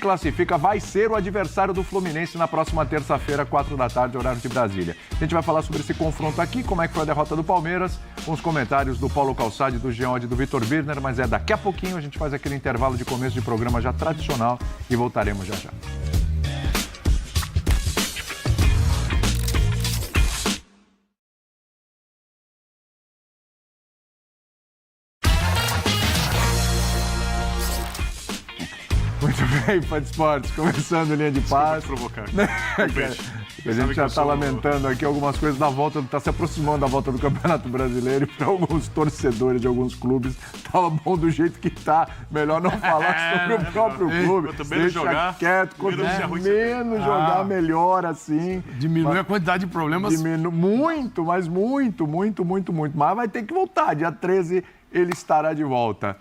classifica vai ser o adversário do Fluminense na próxima terça-feira, 4 da tarde, horário de Brasília. A gente vai falar sobre esse confronto aqui, como é que foi a derrota do Palmeiras, com os comentários do Paulo Calçade, do Jean e do Vitor Birner, mas é daqui a pouquinho, a gente faz aquele intervalo de começo de programa já tradicional e voltaremos já já. Muito bem, Fã de Esportes, começando linha de passe. Provocar. A gente já está lamentando aqui algumas coisas da volta, está se aproximando da volta do Campeonato Brasileiro e para alguns torcedores de alguns clubes estava bom do jeito que está. Melhor não falar sobre o próprio clube. Quanto menos jogar, quieto, quanto menos jogar, melhor assim. Diminui a quantidade de problemas. Muito, mas muito. Mas vai ter que voltar. Dia 13 ele estará de volta.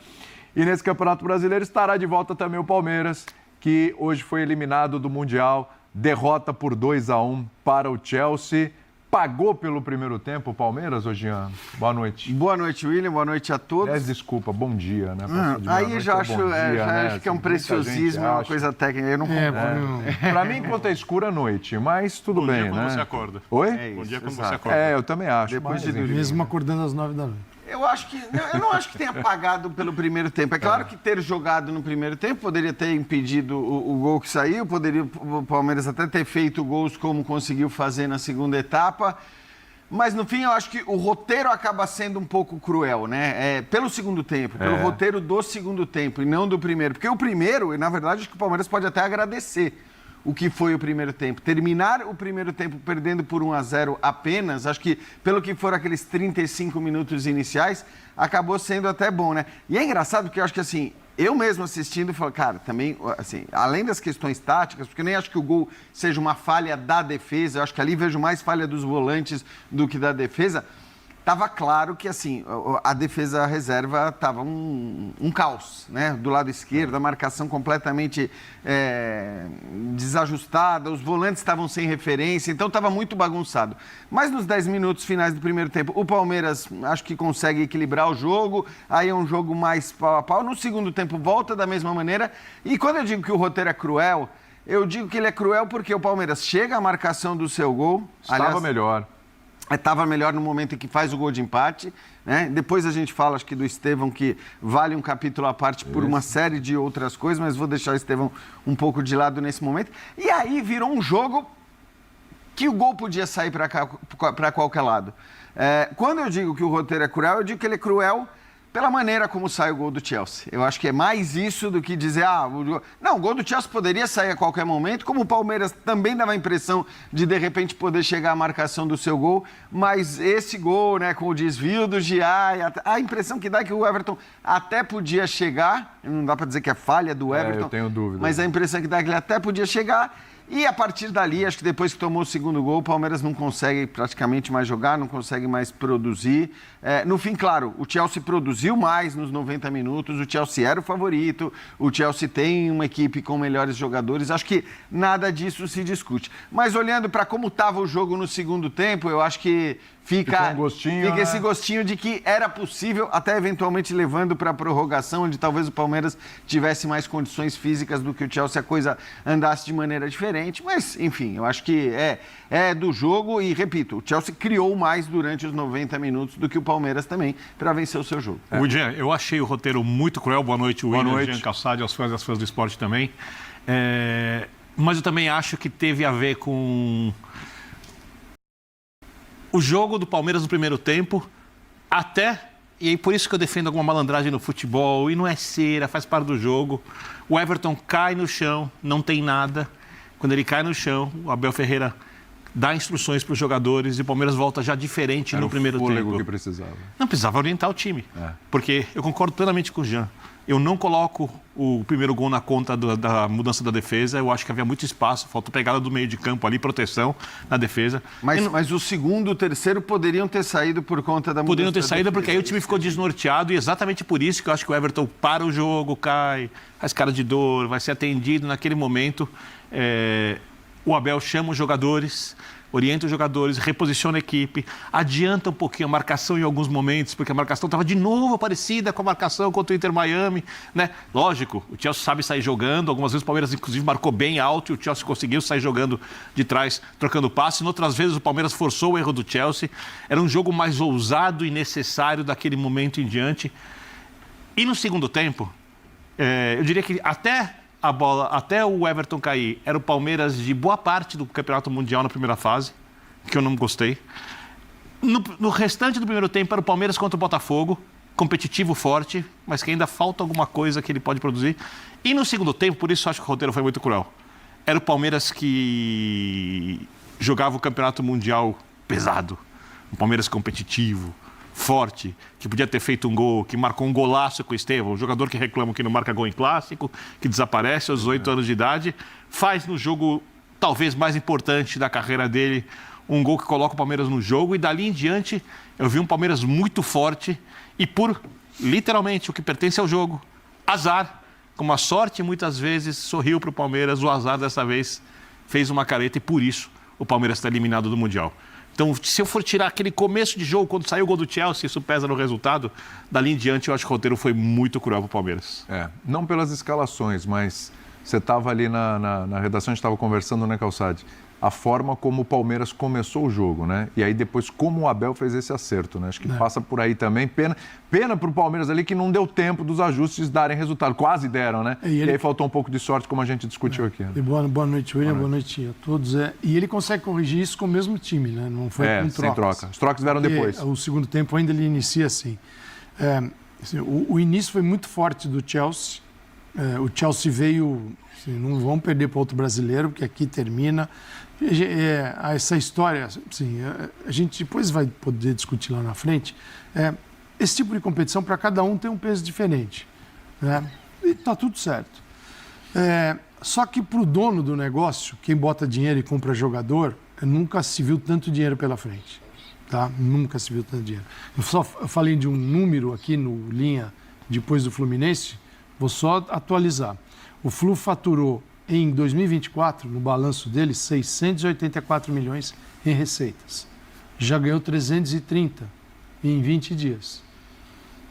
E nesse Campeonato Brasileiro estará de volta também o Palmeiras, que hoje foi eliminado do Mundial. Derrota por 2-1 para o Chelsea. Pagou pelo primeiro tempo o Palmeiras, ô Jean? Boa noite. Boa noite, William. Boa noite a todos. Desculpa, bom dia, né? Aí eu já acho, acho que é um preciosismo, uma coisa técnica. Eu não Para mim, enquanto é escura, é noite, mas tudo bem, né? Bom dia quando você acorda. Oi? Bom dia quando você acorda. Eu também acho. Depois de dormir. Mesmo acordando às 9 da noite. Eu não acho que tenha pagado pelo primeiro tempo. É claro que ter jogado no primeiro tempo poderia ter impedido o gol que saiu, poderia o Palmeiras até ter feito gols como conseguiu fazer na segunda etapa. Mas, no fim, eu acho que o roteiro acaba sendo um pouco cruel, né? Pelo segundo tempo, pelo roteiro do segundo tempo e não do primeiro. Porque o primeiro, na verdade, acho que o Palmeiras pode até agradecer o que foi o primeiro tempo. Terminar o primeiro tempo perdendo por 1-0 apenas, acho que pelo que foram aqueles 35 minutos iniciais, acabou sendo até bom, né? E é engraçado porque eu acho que, assim, eu mesmo assistindo, falo, cara, também, assim, além das questões táticas, porque eu nem acho que o gol seja uma falha da defesa, eu acho que ali vejo mais falha dos volantes do que da defesa. Estava claro que, assim, a defesa reserva estava um caos, né? Do lado esquerdo, a marcação completamente desajustada, os volantes estavam sem referência, então estava muito bagunçado. Mas nos 10 minutos finais do primeiro tempo, o Palmeiras acho que consegue equilibrar o jogo, aí é um jogo mais pau a pau. No segundo tempo volta da mesma maneira, e quando eu digo que o roteiro é cruel, eu digo que ele é cruel porque o Palmeiras chega à marcação do seu gol. Estava melhor. Estava melhor no momento em que faz o gol de empate, né? Depois a gente fala, acho que do Estevão, que vale um capítulo à parte por uma série de outras coisas, mas vou deixar o Estevão um pouco de lado nesse momento. E aí virou um jogo que o gol podia sair para qualquer lado. Quando eu digo que o roteiro é cruel, eu digo que ele é cruel pela maneira como sai o gol do Chelsea. Eu acho que é mais isso do que dizer, não, o gol do Chelsea poderia sair a qualquer momento, como o Palmeiras também dava a impressão de repente, poder chegar à marcação do seu gol, mas esse gol, né, com o desvio do Gia, a impressão que dá é que o Everton até podia chegar, não dá para dizer que é falha do Everton, eu tenho dúvida. Mas a impressão que dá é que ele até podia chegar. E a partir dali, acho que depois que tomou o segundo gol, o Palmeiras não consegue praticamente mais jogar, não consegue mais produzir. No fim, claro, o Chelsea produziu mais nos 90 minutos, o Chelsea era o favorito, o Chelsea tem uma equipe com melhores jogadores, acho que nada disso se discute. Mas olhando para como estava o jogo no segundo tempo, eu acho que fica esse gostinho de que era possível, até eventualmente levando para a prorrogação, onde talvez o Palmeiras tivesse mais condições físicas do que o Chelsea, a coisa andasse de maneira diferente. Mas, enfim, eu acho que é do jogo e, repito, o Chelsea criou mais durante os 90 minutos do que o Palmeiras também para vencer o seu jogo. Jean, eu achei o roteiro muito cruel. Boa noite, William, Jean Calçade, aos fãs e às fãs do esporte também. Mas eu também acho que teve a ver com o jogo do Palmeiras no primeiro tempo, e por isso que eu defendo alguma malandragem no futebol, e não é cera, faz parte do jogo. O Everton cai no chão, não tem nada. Quando ele cai no chão, o Abel Ferreira dá instruções para os jogadores e o Palmeiras volta já diferente no primeiro tempo. Era o fôlego que precisava. Não, precisava orientar o time. Porque eu concordo plenamente com o Jean. Eu não coloco o primeiro gol na conta da mudança da defesa. Eu acho que havia muito espaço, faltou pegada do meio de campo ali, proteção na defesa. Mas o segundo e o terceiro poderiam ter saído por conta da mudança. Poderiam ter saído porque aí o time ficou desnorteado e exatamente por isso que eu acho que o Everton para o jogo, cai, faz cara de dor, vai ser atendido naquele momento. O Abel chama os jogadores, orienta os jogadores, reposiciona a equipe, adianta um pouquinho a marcação em alguns momentos, porque a marcação estava de novo parecida com a marcação contra o Inter Miami, né? Lógico, o Chelsea sabe sair jogando, algumas vezes o Palmeiras inclusive marcou bem alto e o Chelsea conseguiu sair jogando de trás, trocando passe. Em outras vezes o Palmeiras forçou o erro do Chelsea. Era um jogo mais ousado e necessário daquele momento em diante. E no segundo tempo, eu diria que até o Everton cair, era o Palmeiras de boa parte do Campeonato Mundial na primeira fase, que eu não gostei. No restante do primeiro tempo, era o Palmeiras contra o Botafogo, competitivo, forte, mas que ainda falta alguma coisa que ele pode produzir. E no segundo tempo, por isso eu acho que o roteiro foi muito cruel, era o Palmeiras que jogava o Campeonato Mundial pesado, um Palmeiras competitivo, forte, que podia ter feito um gol, que marcou um golaço com o Estevão, um jogador que reclama que não marca gol em clássico, que desaparece aos 18 anos de idade, faz no jogo talvez mais importante da carreira dele, um gol que coloca o Palmeiras no jogo, e dali em diante eu vi um Palmeiras muito forte e por, literalmente, o que pertence ao jogo, azar, como a sorte muitas vezes sorriu para o Palmeiras, o azar dessa vez fez uma careta e por isso o Palmeiras está eliminado do Mundial. Então, se eu for tirar aquele começo de jogo, quando saiu o gol do Chelsea, isso pesa no resultado, dali em diante eu acho que o roteiro foi muito cruel para o Palmeiras. Não pelas escalações, mas você estava ali na redação, a gente estava conversando, né, Calçade? A forma como o Palmeiras começou o jogo, né? E aí depois como o Abel fez esse acerto, né? Acho que passa por aí também. Pena para o Palmeiras ali que não deu tempo dos ajustes darem resultado. Quase deram, né? E aí faltou um pouco de sorte, como a gente discutiu aqui. Né? Boa noite, William. Boa noite a todos. E ele consegue corrigir isso com o mesmo time, né? Não foi com trocas. Sem troca. Os trocas vieram depois. O segundo tempo ainda ele inicia assim. O início foi muito forte do Chelsea. O Chelsea veio... Assim, não vamos perder para outro brasileiro, porque aqui termina... essa história, assim, a gente depois vai poder discutir lá na frente, esse tipo de competição para cada um tem um peso diferente, né? E está tudo certo. Só que para o dono do negócio, quem bota dinheiro e compra jogador, nunca se viu tanto dinheiro pela frente, tá? Nunca se viu tanto dinheiro. Eu falei de um número aqui no Linha, depois do Fluminense, vou só atualizar. O Flu faturou em 2024, no balanço dele, 684 milhões em receitas. Já ganhou 330 em 20 dias.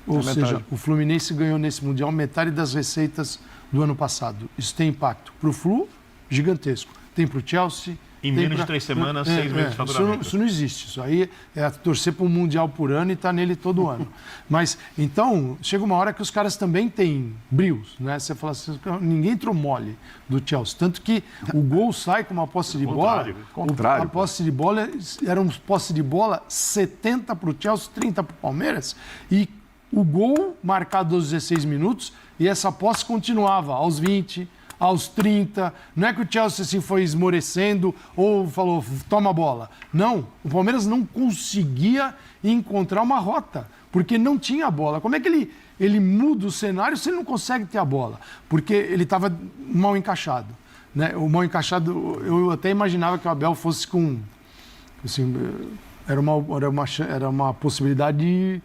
Ou seja, o Fluminense ganhou nesse Mundial metade das receitas do ano passado. Isso tem impacto para o Flu, gigantesco. Tem para o Chelsea... Em menos de 3 semanas, 6 meses de faturamento. Isso não existe. Isso aí é torcer para um Mundial por ano e estar nele todo ano. Mas, então, chega uma hora que os caras também têm brios, né? Você fala assim, ninguém entrou mole do Chelsea. Tanto que o gol sai com uma posse de bola. A posse de bola era uma posse de bola 70 para o Chelsea, 30 para o Palmeiras. E o gol marcado aos 16 minutos e essa posse continuava aos 20, aos 30, não é que o Chelsea assim, foi esmorecendo ou falou, toma a bola. Não, o Palmeiras não conseguia encontrar uma rota, porque não tinha a bola. Como é que ele muda o cenário se ele não consegue ter a bola? Porque ele estava mal encaixado. Né? O mal encaixado, eu até imaginava que o Abel fosse com... Assim, era uma possibilidade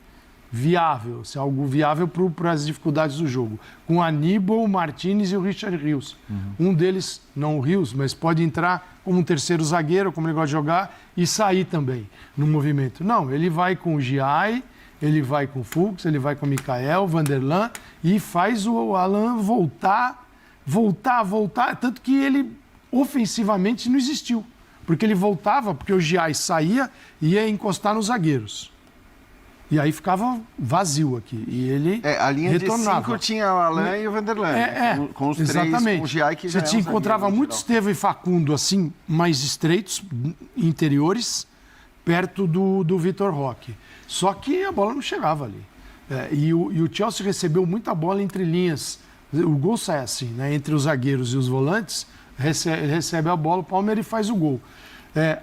viável, assim, algo viável para as dificuldades do jogo. Com Aníbal, o Martínez e o Richard Rios. Um deles, não o Rios, mas pode entrar como um terceiro zagueiro, como ele gosta de jogar, e sair também no movimento. Não, ele vai com o Giai, ele vai com o Fux, ele vai com o Mikael, Vanderlan, e faz o Alan voltar. Tanto que ele, ofensivamente, não existiu. Porque ele voltava, porque o Giai saía e ia encostar nos zagueiros. E aí ficava vazio aqui. E ele a linha retornava. De 5 tinha o Alain e o Vanderlan. Com os exatamente. 3, com o Giai, que já você encontrava muito Estevão e Facundo, assim, mais estreitos, interiores, perto do Vitor Roque. Só que a bola não chegava ali. E o Chelsea recebeu muita bola entre linhas. O gol sai assim, né? Entre os zagueiros e os volantes, ele recebe a bola, o Palmeiras faz o gol.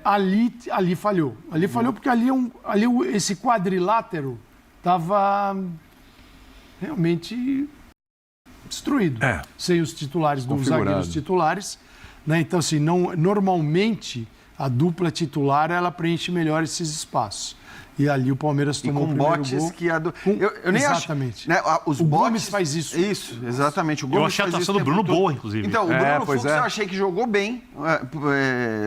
Ali falhou. Ali falhou porque esse quadrilátero estava realmente destruído. Sem os titulares, dos zagueiros titulares. Né? Então, assim, normalmente a dupla titular ela preenche melhor esses espaços. E ali o Palmeiras E tomou com o primeiro botes gol. que eu nem Exatamente. acho. Né, os o botes, Gomes faz isso. Isso, exatamente. O Gomes Eu achei a faz atuação isso do o tempo Bruno todo. boa, inclusive. Então, o Bruno pois Fux eu achei que jogou bem.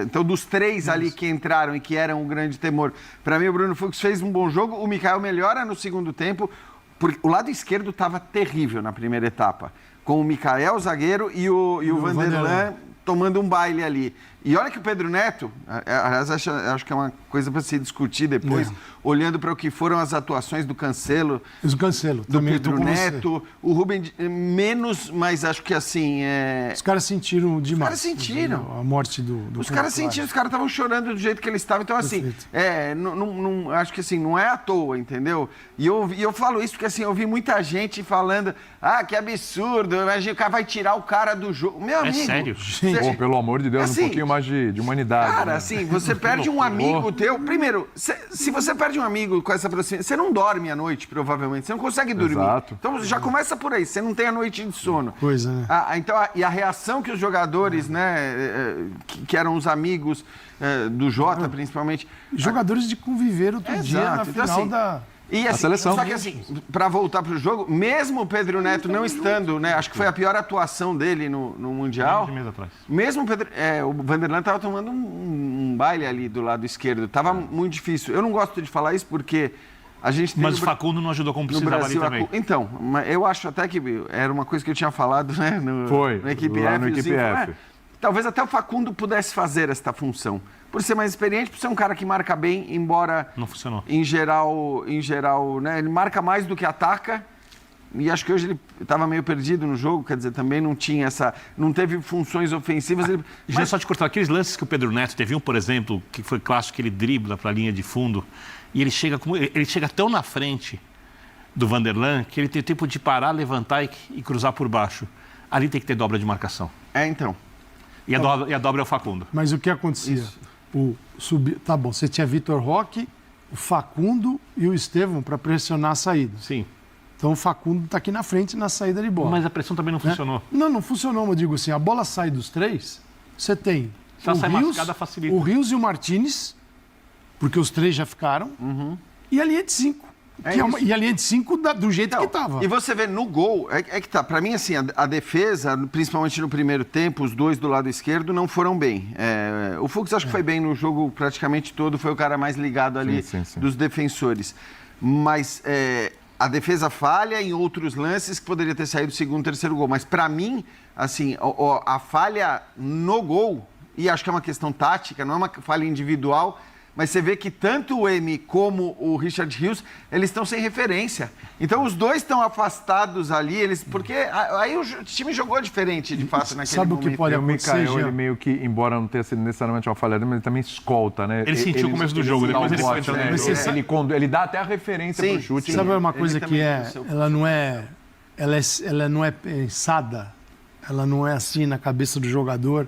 Então, dos três ali que entraram e que eram um grande temor, para mim o Bruno Fux fez um bom jogo. O Mikael melhora no segundo tempo. Porque o lado esquerdo estava terrível na primeira etapa. Com o Mikael, zagueiro, e o Vanderlan tomando um baile ali. E olha que o Pedro Neto, aliás, acho que é uma coisa para se discutir depois, olhando para o que foram as atuações do Cancelo, O Cancelo, do também Pedro Neto, o Rubem menos, mas acho que assim... Os caras sentiram demais. Os caras sentiram. A morte do Os caras sentiram, os caras estavam chorando do jeito que eles estavam. Então, assim, Perfeito. acho que assim, não é à toa, entendeu? E eu falo isso porque assim, eu vi muita gente falando, que absurdo, imagina, o cara vai tirar o cara do jogo. Meu amigo. sério? Pô, pelo amor de Deus, Assim, um pouquinho mais de humanidade. Cara, né? assim, você perde um amigo teu. Primeiro, se você perde um amigo com essa proximidade, você não dorme à noite, provavelmente. Você não consegue dormir. Exato. Então já começa por aí, você não tem a noite de sono. Coisa, né? Então, e a reação que os jogadores, né, que eram os amigos do Jota, principalmente. Jogadores de conviver outro dia na Exato. Então, final assim, da... E assim, seleção. Só que assim, para voltar pro jogo, mesmo o Pedro Neto não estando, né? Acho que foi a pior atuação dele no Mundial. De mês atrás. Mesmo o Vanderlan estava tomando um baile ali do lado esquerdo. Tava muito difícil. Eu não gosto de falar isso porque a gente tem Mas o Facundo não ajudou como no precisava Brasil ali também. Então, eu acho até que era uma coisa que eu tinha falado, né? Foi, no Equipe lá F. no Equipe F. Talvez até o Facundo pudesse fazer esta função. Por ser mais experiente, por ser um cara que marca bem, embora Não funcionou. em geral, né, ele marca mais do que ataca. E acho que hoje ele estava meio perdido no jogo, quer dizer, também não teve funções ofensivas. Já só te cortar, aqueles lances que o Pedro Neto teve, por exemplo, que foi clássico, que ele dribla para a linha de fundo, e ele chega tão na frente do Vanderlan que ele tem tempo de parar, levantar e cruzar por baixo. Ali tem que ter dobra de marcação. Então. E a dobra é o Facundo. Mas o que acontecia? Tá bom, você tinha Vitor Roque, o Facundo e o Estevão para pressionar a saída. Sim. Então o Facundo está aqui na frente na saída de bola. Mas a pressão também não funcionou. Não funcionou, mas eu digo assim, a bola sai dos três, você tem Se ela sai mascada, facilita. o Rios e o Martínez, porque os três já ficaram, e a linha de 5. E a linha de 5 do jeito que estava. E você vê no gol, que tá, para mim assim, a defesa, principalmente no primeiro tempo, os dois do lado esquerdo não foram bem. O Fux acho que foi bem no jogo praticamente todo, foi o cara mais ligado ali sim. dos defensores. Mas a defesa falha em outros lances que poderia ter saído o segundo, terceiro gol. Mas para mim, assim, a falha no gol, e acho que é uma questão tática, não é uma falha individual, mas você vê que tanto o M como o Richard Rios, eles estão sem referência. Então os dois estão afastados ali, porque aí o time jogou diferente, de fato, naquele Sabe momento. o que pode O acontecer, Mikael, ele Jean? meio que, embora não tenha sido necessariamente uma falha dele, mas ele também escolta, né? Ele sentiu o começo do jogo, dá depois um ele foi bote, entrando né? no jogo. Ele dá até a referência Sim, pro chute. sim. Sabe uma Ele coisa também que tem o seu- ela não é pensada, ela não é assim na cabeça do jogador,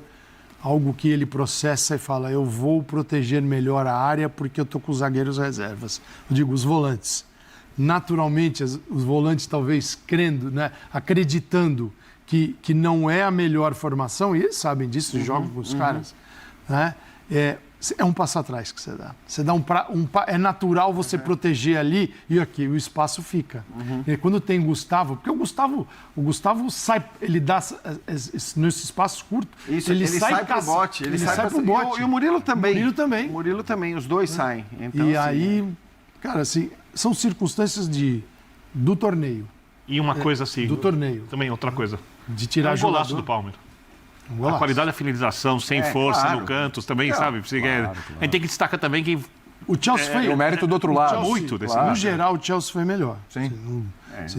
algo que ele processa e fala, eu vou proteger melhor a área porque eu estou com os zagueiros reservas. Eu digo, os volantes. Naturalmente, os volantes talvez crendo, né, acreditando que não é a melhor formação, e eles sabem disso, jogam com os caras, né? É um passo atrás que você dá. Você dá é natural você proteger ali e aqui o espaço fica. E quando tem Gustavo, porque o Gustavo sai, ele dá nesse espaço curto, Isso, ele sai pro bote. Ele sai pro bote. E o Murilo também. O Murilo também, os dois saem. Então, E assim, aí, cara, assim, são circunstâncias do torneio. E uma coisa assim. Do torneio. Também outra coisa. De tirar O golaço jogador. do Palmeiras. Um golaço. A qualidade da finalização, sem força, claro. no canto, também, sabe? A gente tem que destacar também que O Chelsea foi... o mérito do outro lado. Chelsea, muito desse No lado. geral, o Chelsea foi melhor. Sim.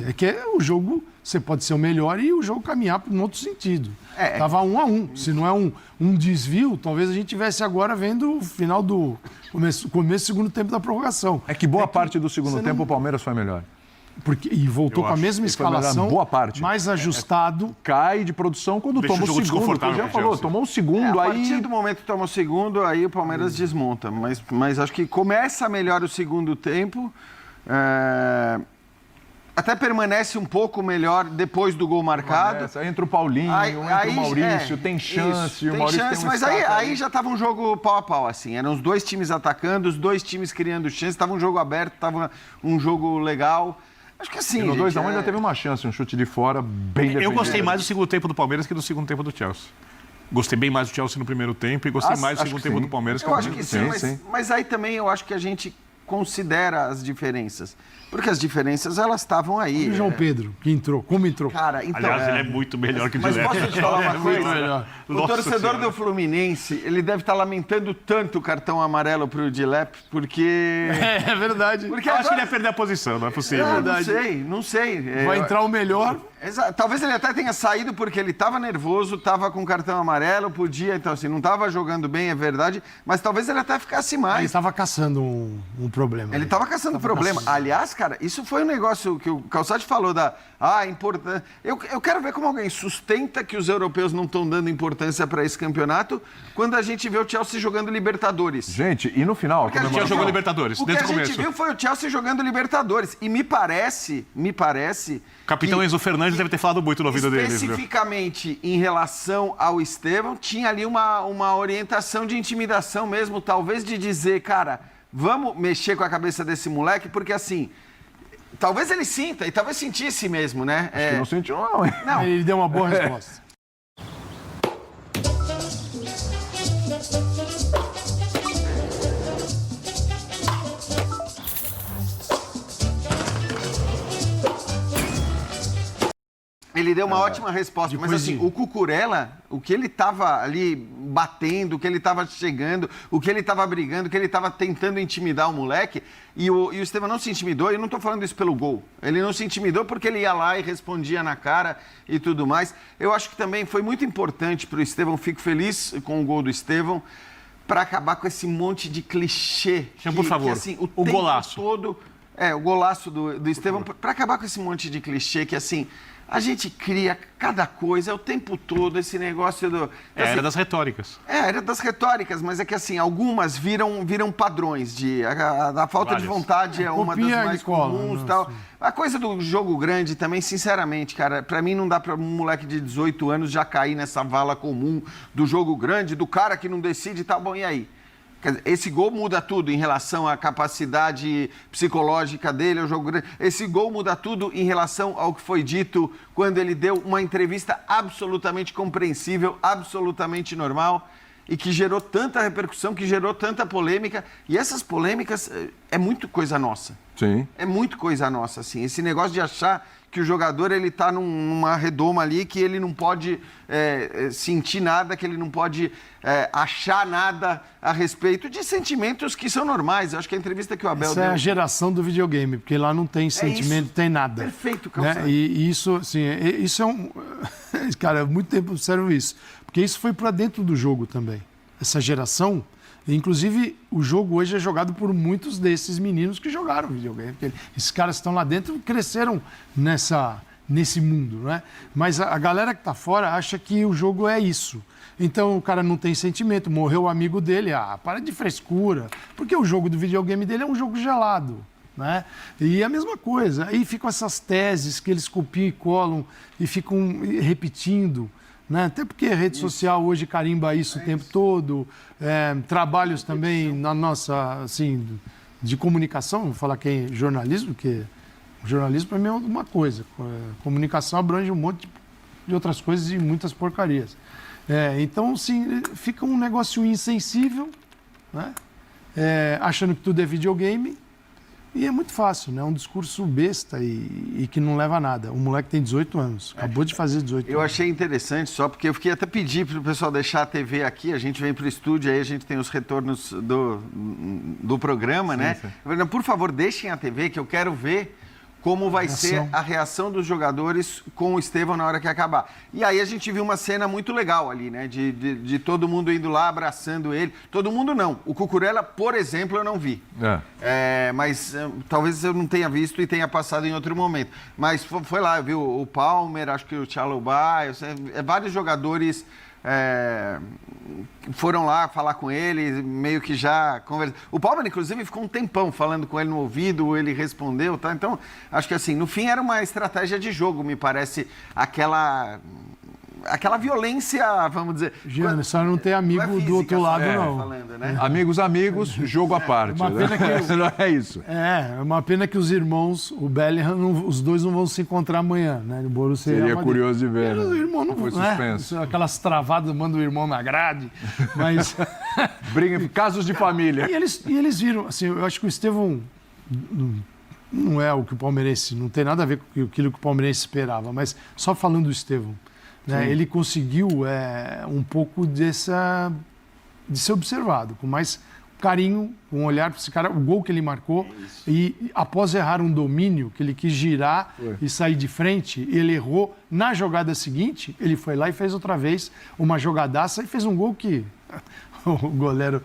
É que o jogo, você pode ser o melhor e o jogo caminhar para um outro sentido. Tava 1-1. Se não é um desvio, talvez a gente tivesse agora vendo o final do começo do segundo tempo da prorrogação. É que boa parte do segundo você tempo não- o Palmeiras foi melhor. E voltou Eu com a acho. mesma E foi melhor, escalação, boa parte. mais ajustado. Cai de produção quando Deixa toma o o jogo segundo. desconfortável O Jean pro falou, Chelsea. tomou o segundo, a aí... partir do momento que toma o segundo, aí o Palmeiras desmonta. Mas acho que começa melhor o segundo tempo. até permanece um pouco melhor depois do gol marcado. Aí entra o Paulinho, entra o Maurício, tem chance, isso, o Maurício chance, tem um mas aí já estava um jogo pau a pau, assim. Eram os dois times atacando, os dois times criando chance, estava um jogo aberto, estava um jogo legal. Acho que assim. E no 2-1 ainda teve uma chance, um chute de fora bem defendido. Eu gostei mais do segundo tempo do Palmeiras que do segundo tempo do Chelsea. Gostei bem mais do Chelsea no primeiro tempo e gostei mais do segundo tempo do Palmeiras que eu no acho primeiro que tempo. sim, mas aí também eu acho que a gente considera as diferenças. Porque as diferenças, elas estavam aí. E o João Pedro, que entrou, como entrou? Cara, então... Aliás, ele é muito melhor que o Mas Dileto. posso te falar uma muito coisa? melhor. O Nossa torcedor Senhora. do Fluminense, ele deve estar lamentando tanto o cartão amarelo pro Dilep, porque... É verdade. Porque Eu acho que ele agora... ia perder a posição, não é possível. Não sei. Vai entrar o melhor. Talvez ele até tenha saído porque ele estava nervoso, estava com cartão amarelo, podia, então assim, não estava jogando bem, é verdade, mas talvez ele até ficasse mais. Ele estava caçando um problema. Ele estava caçando problema. Aliás, cara, isso foi um negócio que o Calçade falou importante. Eu quero ver como alguém sustenta que os europeus não estão dando importância para esse campeonato quando a gente vê o Chelsea jogando Libertadores. Gente, e no final... Porque a gente Chelsea jogou Libertadores, O que desde a o começo. gente viu foi o Chelsea jogando Libertadores. E me parece... O capitão Enzo Fernandes deve ter falado muito no ouvido deles, viu? Especificamente em relação ao Estevão, tinha ali uma orientação de intimidação mesmo, talvez de dizer, cara, vamos mexer com a cabeça desse moleque, porque assim, talvez ele sinta, e talvez sentisse mesmo, né? Acho que não sentiu, não, hein? Não. Ele deu uma boa resposta. Ele deu uma ótima resposta, mas assim, o Cucurella, o que ele estava ali batendo, o que ele estava chegando, o que ele estava brigando, o que ele estava tentando intimidar o moleque, e o Estevão não se intimidou, e eu não estou falando isso pelo gol. Ele não se intimidou porque ele ia lá e respondia na cara e tudo mais. Eu acho que também foi muito importante para o Estevão, fico feliz com o gol do Estevão, para acabar com esse monte de clichê. Por favor, assim, o tempo golaço. todo, o golaço do Estevão, para acabar com esse monte de clichê que assim... A gente cria cada coisa o tempo todo, esse negócio do... É, era das retóricas. Era das retóricas, mas é que assim, algumas viram padrões de... A falta de vontade é uma das mais comuns e tal. A coisa do jogo grande também, sinceramente, cara, pra mim não dá pra um moleque de 18 anos já cair nessa vala comum do jogo grande, do cara que não decide e tal. Bom, e aí? Esse gol muda tudo em relação à capacidade psicológica dele, ao jogo grande. Esse gol muda tudo em relação ao que foi dito quando ele deu uma entrevista absolutamente compreensível, absolutamente normal e que gerou tanta repercussão, que gerou tanta polêmica. E essas polêmicas é muito coisa nossa. Sim. É muito coisa nossa, assim. Esse negócio de achar que o jogador ele está numa redoma ali, que ele não pode sentir nada, que ele não pode achar nada a respeito de sentimentos que são normais. Eu acho que a entrevista que o Abel Essa deu... é a geração do videogame, porque lá não tem sentimento, isso. tem nada. Perfeito, né? Calçado. E isso, assim, isso é um... Cara, há muito tempo eu observo isso. Porque isso foi para dentro do jogo também. Essa geração... Inclusive, o jogo hoje é jogado por muitos desses meninos que jogaram videogame. Esses caras estão lá dentro cresceram nesse mundo, né? Mas a galera que está fora acha que o jogo é isso. Então, o cara não tem sentimento, morreu o amigo dele, para de frescura. Porque o jogo do videogame dele é um jogo gelado, né? E a mesma coisa. Aí ficam essas teses que eles copiam e colam e ficam repetindo. Né? Até porque a rede social hoje carimba isso o tempo todo, trabalhos também na nossa, assim, de comunicação, vou falar que é jornalismo, porque jornalismo para mim é uma coisa, comunicação abrange um monte de outras coisas e muitas porcarias. Então, assim, fica um negócio insensível, né? Achando que tudo é videogame. E é muito fácil, né? É um discurso besta e que não leva a nada. O moleque tem 18 anos, acabou de fazer 18 anos. Eu achei interessante só porque eu fiquei até pedir para o pessoal deixar a TV aqui, a gente vem para o estúdio, aí a gente tem os retornos do programa, sim, né? Sim. Eu falei, por favor, deixem a TV que eu quero ver como vai ser a reação dos jogadores com o Estevão na hora que acabar. E aí a gente viu uma cena muito legal ali, né? De todo mundo indo lá, abraçando ele. Todo mundo não. O Cucurella, por exemplo, eu não vi. Mas talvez eu não tenha visto e tenha passado em outro momento. Mas foi lá, viu o Palmer, acho que o Chalobah, vários jogadores foram lá falar com ele, meio que já conversaram. O Palmer, inclusive, ficou um tempão falando com ele no ouvido, ele respondeu, tá? Então, acho que assim, no fim era uma estratégia de jogo, me parece, aquela violência, vamos dizer... Gianni, só não tem amigo física, do outro lado, não. Falando, né? Amigos, jogo à parte. Uma pena que Não é isso. É uma pena que os irmãos, o Bellingham, os dois não vão se encontrar amanhã, né? O Borussia e Seria Real Madrid. curioso de ver. O irmão não Foi né? suspenso. Aquelas travadas, manda o irmão na grade, mas... Casos de família. E eles viram, assim, eu acho que o Estevão não é o que o palmeirense, não tem nada a ver com aquilo que o palmeirense esperava, mas só falando do Estevão, né, ele conseguiu um pouco de ser observado, com mais carinho, com um olhar para esse cara, o gol que ele marcou, e após errar um domínio, que ele quis girar e sair de frente, ele errou. Na jogada seguinte, ele foi lá e fez outra vez uma jogadaça e fez um gol que... O goleiro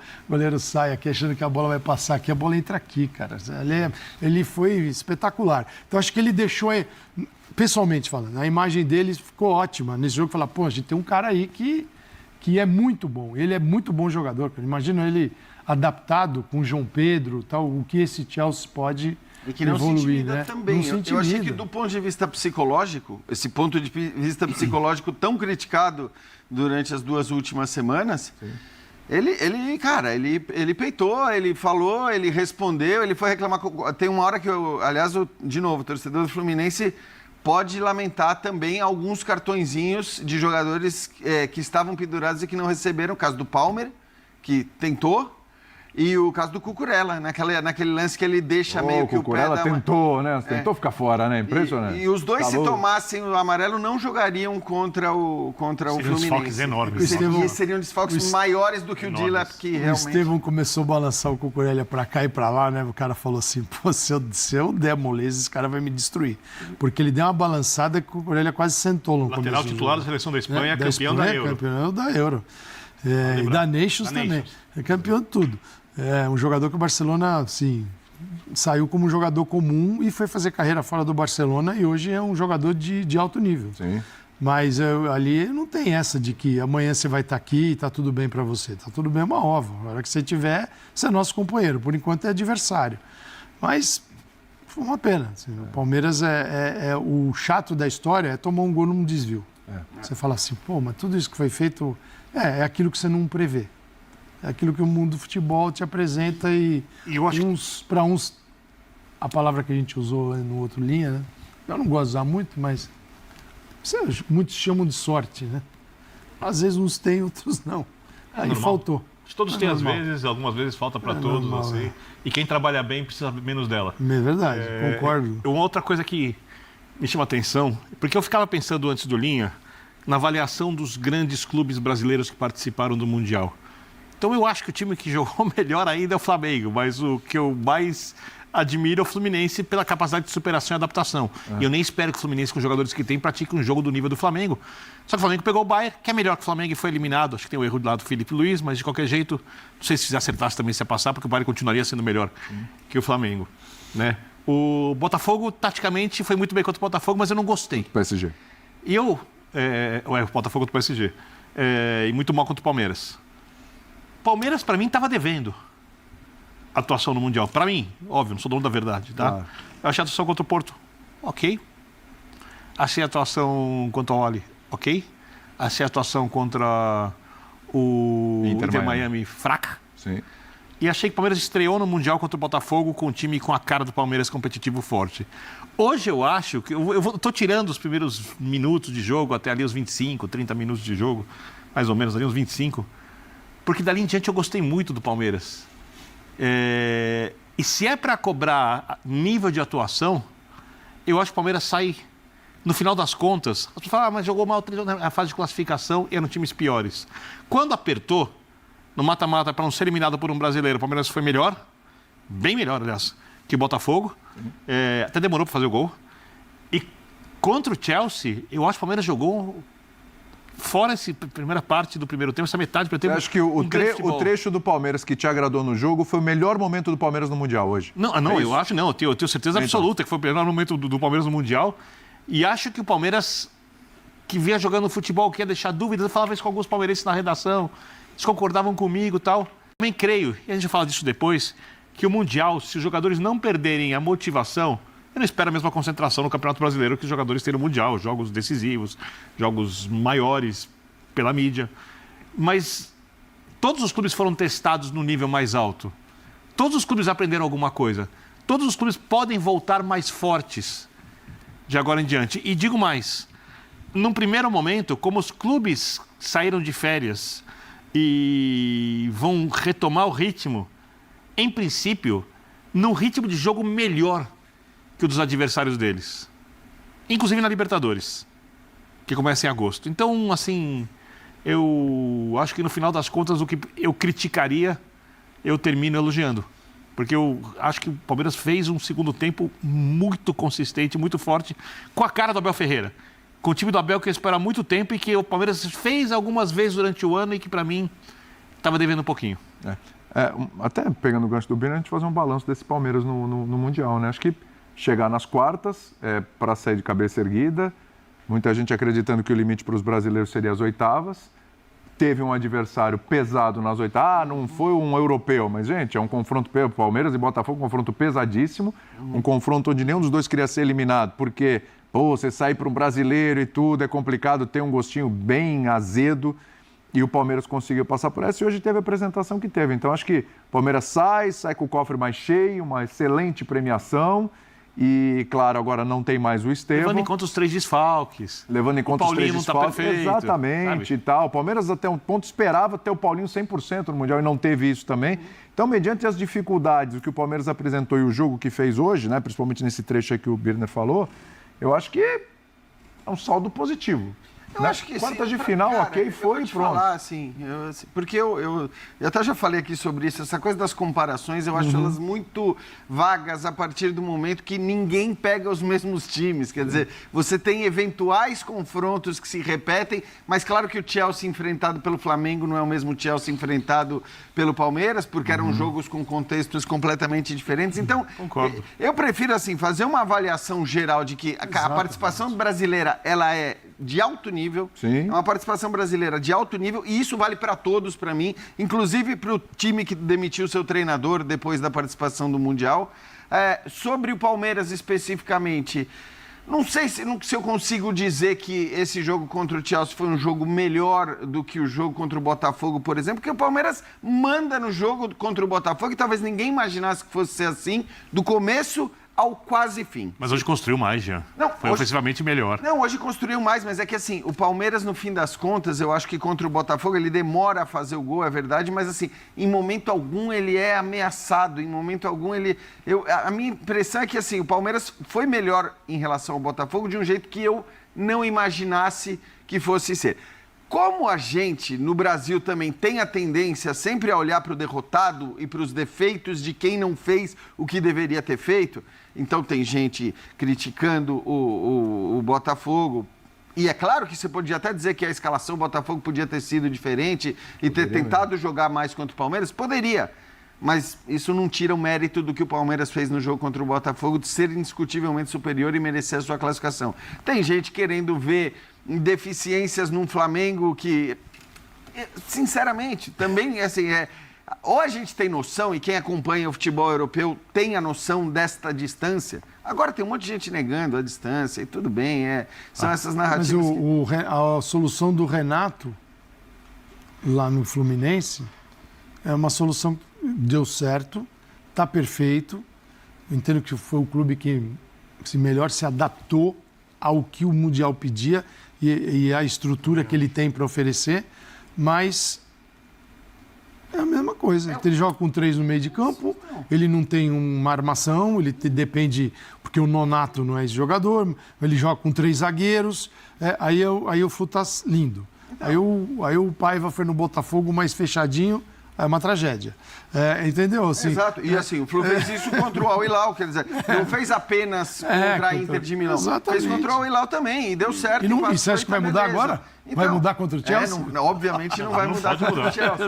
sai aqui achando que a bola vai passar aqui, a bola entra aqui, cara. Ele foi espetacular. Então, acho que ele deixou, pessoalmente falando, a imagem dele ficou ótima nesse jogo. Falar, pô, a gente tem um cara aí que é muito bom. Ele é muito bom jogador. Cara. Imagina ele adaptado com o João Pedro, tal, o que esse Chelsea pode e que não evoluir, se intimida né? também. Eu achei que, do ponto de vista psicológico, esse ponto de vista psicológico tão criticado durante as 2 últimas semanas... Sim. Ele peitou, ele falou, ele respondeu, ele foi reclamar. Tem uma hora que de novo, o torcedor do Fluminense pode lamentar também alguns cartõezinhos de jogadores que estavam pendurados e que não receberam. O caso do Palmer, que tentou, e o caso do Cucurella, naquele lance que ele deixa meio que o pé... O Cucurella tentou, né? Tentou ficar fora, né? Impressionante. E os dois, se tomassem o amarelo, não jogariam contra o Fluminense. Desfalques enormes. Seriam desfalques maiores do que o Dilap, que realmente... O Estevão começou a balançar o Cucurella pra cá e pra lá, né? O cara falou assim, pô, se eu der moleza, esse cara vai me destruir. Porque ele deu uma balançada que o Cucurella quase sentou no começo. Lateral titular da seleção da Espanha, campeão da Euro. Campeão da Euro. E da Nations também. É campeão de tudo. É um jogador que o Barcelona, assim, saiu como um jogador comum e foi fazer carreira fora do Barcelona e hoje é um jogador de alto nível. Sim. Mas ali não tem essa de que amanhã você vai estar aqui e está tudo bem para você. Está tudo bem, é uma ova. A hora que você tiver, você é nosso companheiro. Por enquanto é adversário. Mas foi uma pena. Assim, o Palmeiras o chato da história é tomar um gol num desvio. Você fala assim, pô, mas tudo isso que foi feito é aquilo que você não prevê. É aquilo que o mundo do futebol te apresenta e eu acho para uns, a palavra que a gente usou no outro linha, né? Eu não gosto de usar muito, mas muitos chamam de sorte, né? Às vezes uns têm, outros não. Aí faltou. Todos têm às vezes, algumas vezes falta para todos, normal, assim. E quem trabalha bem precisa menos dela. É verdade, concordo. Uma outra coisa que me chama a atenção, porque eu ficava pensando antes do Linha, na avaliação dos grandes clubes brasileiros que participaram do Mundial. Então eu acho que o time que jogou melhor ainda é o Flamengo, mas o que eu mais admiro é o Fluminense pela capacidade de superação e adaptação. E eu nem espero que o Fluminense, com os jogadores que tem, pratique um jogo do nível do Flamengo. Só que o Flamengo pegou o Bayern, que é melhor que o Flamengo e foi eliminado. Acho que tem o erro do lado do Felipe Luiz, mas de qualquer jeito, não sei se acertasse também se ia passar, porque o Bayern continuaria sendo melhor que o Flamengo, né? O Botafogo, taticamente, foi muito bem contra o Botafogo, mas eu não gostei. PSG. E o Botafogo do PSG. E muito mal contra o Palmeiras. Palmeiras, para mim, estava devendo a atuação no Mundial. Para mim, óbvio, não sou dono da verdade, tá? Claro. Eu achei a atuação contra o Porto, ok. Achei a atuação contra o Oli, ok. Achei a atuação contra o Inter Miami fraca. Sim. E achei que o Palmeiras estreou no Mundial contra o Botafogo com um time com a cara do Palmeiras competitivo forte. Hoje eu acho que... Eu estou tirando os primeiros minutos de jogo, até ali os 25, 30 minutos de jogo, mais ou menos ali uns 25, porque dali em diante eu gostei muito do Palmeiras. E se é para cobrar nível de atuação, eu acho que o Palmeiras sai, no final das contas, as pessoas falam, mas jogou mal na fase de classificação e eram times piores. Quando apertou, no mata-mata, para não ser eliminado por um brasileiro, o Palmeiras foi melhor, bem melhor, aliás, que o Botafogo. Até demorou para fazer o gol. E contra o Chelsea, eu acho que o Palmeiras jogou... Fora essa primeira parte do primeiro tempo, essa metade do primeiro tempo... Eu acho que o trecho do Palmeiras que te agradou no jogo foi o melhor momento do Palmeiras no Mundial hoje. Não, eu acho não. Eu tenho certeza absoluta que foi o melhor momento do Palmeiras no Mundial. E acho que o Palmeiras que vinha jogando futebol, que ia deixar dúvidas, eu falava isso com alguns palmeirenses na redação, eles concordavam comigo e tal. Também creio, e a gente fala disso depois, que o Mundial, se os jogadores não perderem a motivação, eu não espero a mesma concentração no Campeonato Brasileiro que os jogadores têm no Mundial, jogos decisivos, jogos maiores pela mídia. Mas todos os clubes foram testados no nível mais alto. Todos os clubes aprenderam alguma coisa. Todos os clubes podem voltar mais fortes de agora em diante. E digo mais, num primeiro momento, como os clubes saíram de férias e vão retomar o ritmo, em princípio, num ritmo de jogo melhor que o dos adversários deles. Inclusive na Libertadores, que começa em agosto. Então, assim, eu acho que no final das contas o que eu criticaria, eu termino elogiando. Porque eu acho que o Palmeiras fez um segundo tempo muito consistente, muito forte, com a cara do Abel Ferreira. Com o time do Abel que eu espero há muito tempo e que o Palmeiras fez algumas vezes durante o ano e que, para mim, estava devendo um pouquinho. Até pegando o gancho do Bino, a gente fazer um balanço desse Palmeiras no Mundial, né? Acho que chegar nas quartas para sair de cabeça erguida, muita gente acreditando que o limite para os brasileiros seria as oitavas. Teve um adversário pesado nas oitavas. Não foi um europeu, mas, gente, é um confronto Palmeiras e Botafogo, um confronto pesadíssimo. Um confronto onde nenhum dos dois queria ser eliminado, porque, você sair para um brasileiro e tudo é complicado, tem um gostinho bem azedo. E o Palmeiras conseguiu passar por essa e hoje teve a apresentação que teve. Então, acho que o Palmeiras sai com o cofre mais cheio, uma excelente premiação. E, claro, agora não tem mais o Estevão. Levando em conta os 3 desfalques. Levando em conta os 3 desfalques. O Paulinho não está perfeito. Exatamente, sabe? E tal. O Palmeiras até um ponto esperava ter o Paulinho 100% no Mundial e não teve isso também. Então, mediante as dificuldades, o que o Palmeiras apresentou e o jogo que fez hoje, né, principalmente nesse trecho aí que o Birner falou, eu acho que é um saldo positivo. Eu acho que quartas de final, cara, ok, foi e pronto. Falar, assim, porque eu até já falei aqui sobre isso, essa coisa das comparações, eu acho elas muito vagas a partir do momento que ninguém pega os mesmos times. Quer dizer, você tem eventuais confrontos que se repetem, mas claro que o Chelsea enfrentado pelo Flamengo não é o mesmo Chelsea enfrentado pelo Palmeiras, porque eram jogos com contextos completamente diferentes. Então, concordo. Eu prefiro, assim, fazer uma avaliação geral de que a participação brasileira, ela é de alto nível. Sim. É uma participação brasileira de alto nível e isso vale para todos, para mim, inclusive para o time que demitiu seu treinador depois da participação do Mundial. Sobre o Palmeiras especificamente, não sei se eu consigo dizer que esse jogo contra o Chelsea foi um jogo melhor do que o jogo contra o Botafogo, por exemplo, porque o Palmeiras manda no jogo contra o Botafogo e talvez ninguém imaginasse que fosse ser assim, do começo ao quase fim. Mas hoje construiu mais, Jean. Foi ofensivamente melhor. Não, hoje construiu mais, mas é que assim, o Palmeiras, no fim das contas, eu acho que contra o Botafogo, ele demora a fazer o gol, é verdade, mas assim, em momento algum ele é ameaçado, em momento algum ele... a minha impressão é que assim, o Palmeiras foi melhor em relação ao Botafogo de um jeito que eu não imaginasse que fosse ser. Como a gente, no Brasil, também tem a tendência sempre a olhar para o derrotado e para os defeitos de quem não fez o que deveria ter feito, então tem gente criticando o Botafogo. E é claro que você podia até dizer que a escalação do Botafogo podia ter sido diferente e ter tentado jogar mais contra o Palmeiras. Poderia, mas isso não tira o mérito do que o Palmeiras fez no jogo contra o Botafogo de ser indiscutivelmente superior e merecer a sua classificação. Tem gente querendo ver deficiências num Flamengo que, sinceramente, também assim, ou a gente tem noção, e quem acompanha o futebol europeu tem a noção desta distância. Agora tem um monte de gente negando a distância e tudo bem, são essas narrativas. Mas a solução do Renato lá no Fluminense é uma solução que deu certo, está perfeito. Eu entendo que foi o clube que melhor se adaptou ao que o Mundial pedia e a estrutura que ele tem para oferecer, mas é a mesma coisa. Ele joga com 3 no meio de campo, ele não tem uma armação, ele depende, porque o Nonato não é esse jogador, ele joga com 3 zagueiros, aí o futebol tá lindo. Aí o Paiva foi no Botafogo mais fechadinho, é uma tragédia. Entendeu? Assim, Exato. E assim, o Flu fez isso contra o Al Hilal, quer dizer, não fez apenas contra a Inter de Milão. Exatamente. Fez contra o Al Hilal também, e deu certo. E você acha que vai mudar agora? Vai mudar contra o Chelsea? Obviamente não vai mudar contra o Chelsea.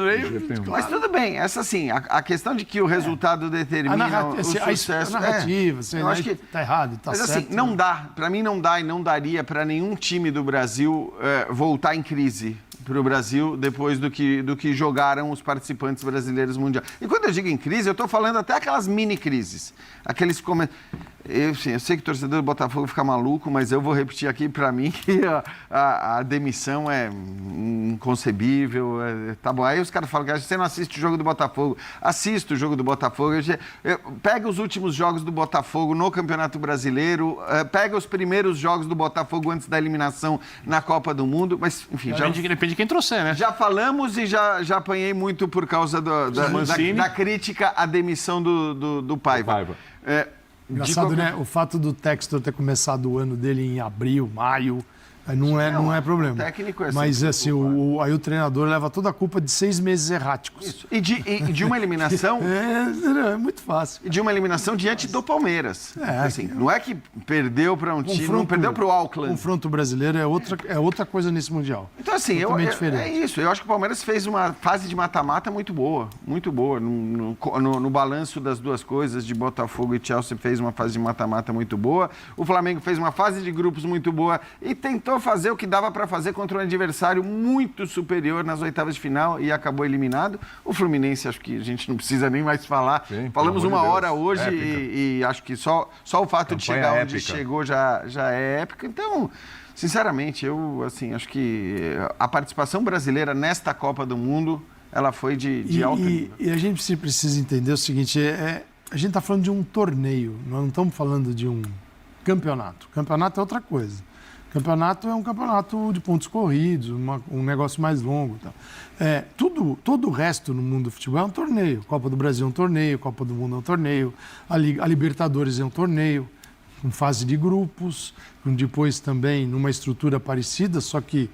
Mas tudo bem, essa assim, a questão de que o resultado determina o sucesso. A narrativa, eu acho que tá errado, tá certo. Mas assim, não dá, para mim não dá e não daria para nenhum time do Brasil voltar em crise para o Brasil depois do que jogaram os participantes brasileiros mundiais. E quando eu digo em crise, eu estou falando até aquelas mini-crises. Aqueles eu sei que o torcedor do Botafogo fica maluco, mas eu vou repetir aqui, para mim, que a demissão é inconcebível. Tá bom. Aí os caras falam que você não assiste o jogo do Botafogo. Assisto o jogo do Botafogo. Pega os últimos jogos do Botafogo no Campeonato Brasileiro, pega os primeiros jogos do Botafogo antes da eliminação na Copa do Mundo, mas, enfim... Depende de quem trouxer, né? Já falamos e já apanhei muito por causa da crítica à demissão do Paiva. Engraçado, né? O fato do Textor ter começado o ano dele em abril, maio, não é problema. O técnico é Mas assim, aí o treinador leva toda a culpa de 6 meses erráticos. Isso. E de uma eliminação... é muito fácil. E de uma eliminação diante do Palmeiras. Assim, não é que perdeu para um time, não perdeu para o Auckland. O confronto brasileiro é outra coisa nesse Mundial. Então, assim, é isso. Eu acho que o Palmeiras fez uma fase de mata-mata muito boa. Muito boa. No balanço das duas coisas, de Botafogo e Chelsea, fez uma fase de mata-mata muito boa. O Flamengo fez uma fase de grupos muito boa e tentou fazer o que dava para fazer contra um adversário muito superior nas oitavas de final e acabou eliminado. O Fluminense, acho que a gente não precisa nem mais falar. Sim, falamos uma hora hoje e acho que só o fato de chegar onde chegou já é épico. Então, sinceramente, eu assim, acho que a participação brasileira nesta Copa do Mundo, ela foi de alto nível. E a gente precisa entender o seguinte, a gente está falando de um torneio, nós não estamos falando de um campeonato. Campeonato é outra coisa. Campeonato é um campeonato de pontos corridos, um negócio mais longo. Tal. Todo o resto no mundo do futebol é um torneio. Copa do Brasil é um torneio, Copa do Mundo é um torneio, a Libertadores é um torneio, com fase de grupos, depois também numa estrutura parecida, só que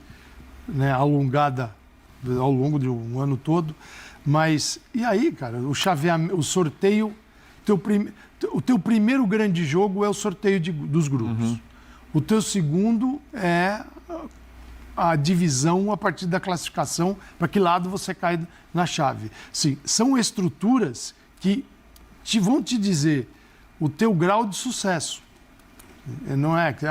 alongada ao longo de um ano todo. Mas, e aí, cara, o sorteio, o teu primeiro grande jogo é o sorteio dos grupos. Uhum. O teu segundo é a divisão a partir da classificação, para que lado você cai na chave. Sim, são estruturas que vão te dizer o teu grau de sucesso. Não é que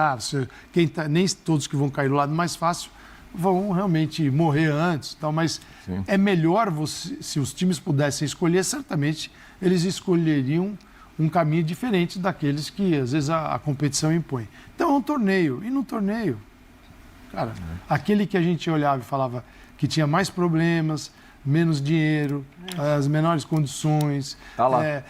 nem todos que vão cair do lado mais fácil vão realmente morrer antes, tal, mas sim, é melhor se os times pudessem escolher, certamente eles escolheriam um caminho diferente daqueles que, às vezes, a competição impõe. Então, é um torneio. E no torneio, cara, aquele que a gente olhava e falava que tinha mais problemas, menos dinheiro, as menores condições, tá lá.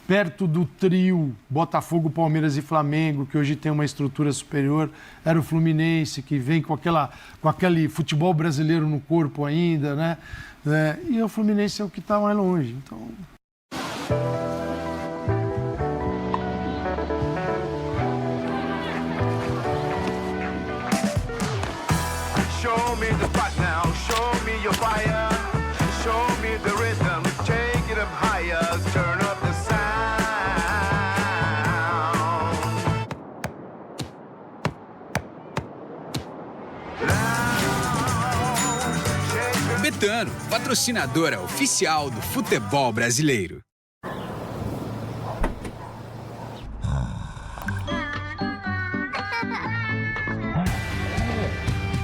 Perto do trio Botafogo, Palmeiras e Flamengo, que hoje tem uma estrutura superior, era o Fluminense, que vem com aquele futebol brasileiro no corpo ainda, né? E o Fluminense é o que está mais longe. Então... Show me the spot now, show me your fire, show me the rhythm, take it up higher, turn up the sound. Betano, patrocinadora oficial do futebol brasileiro.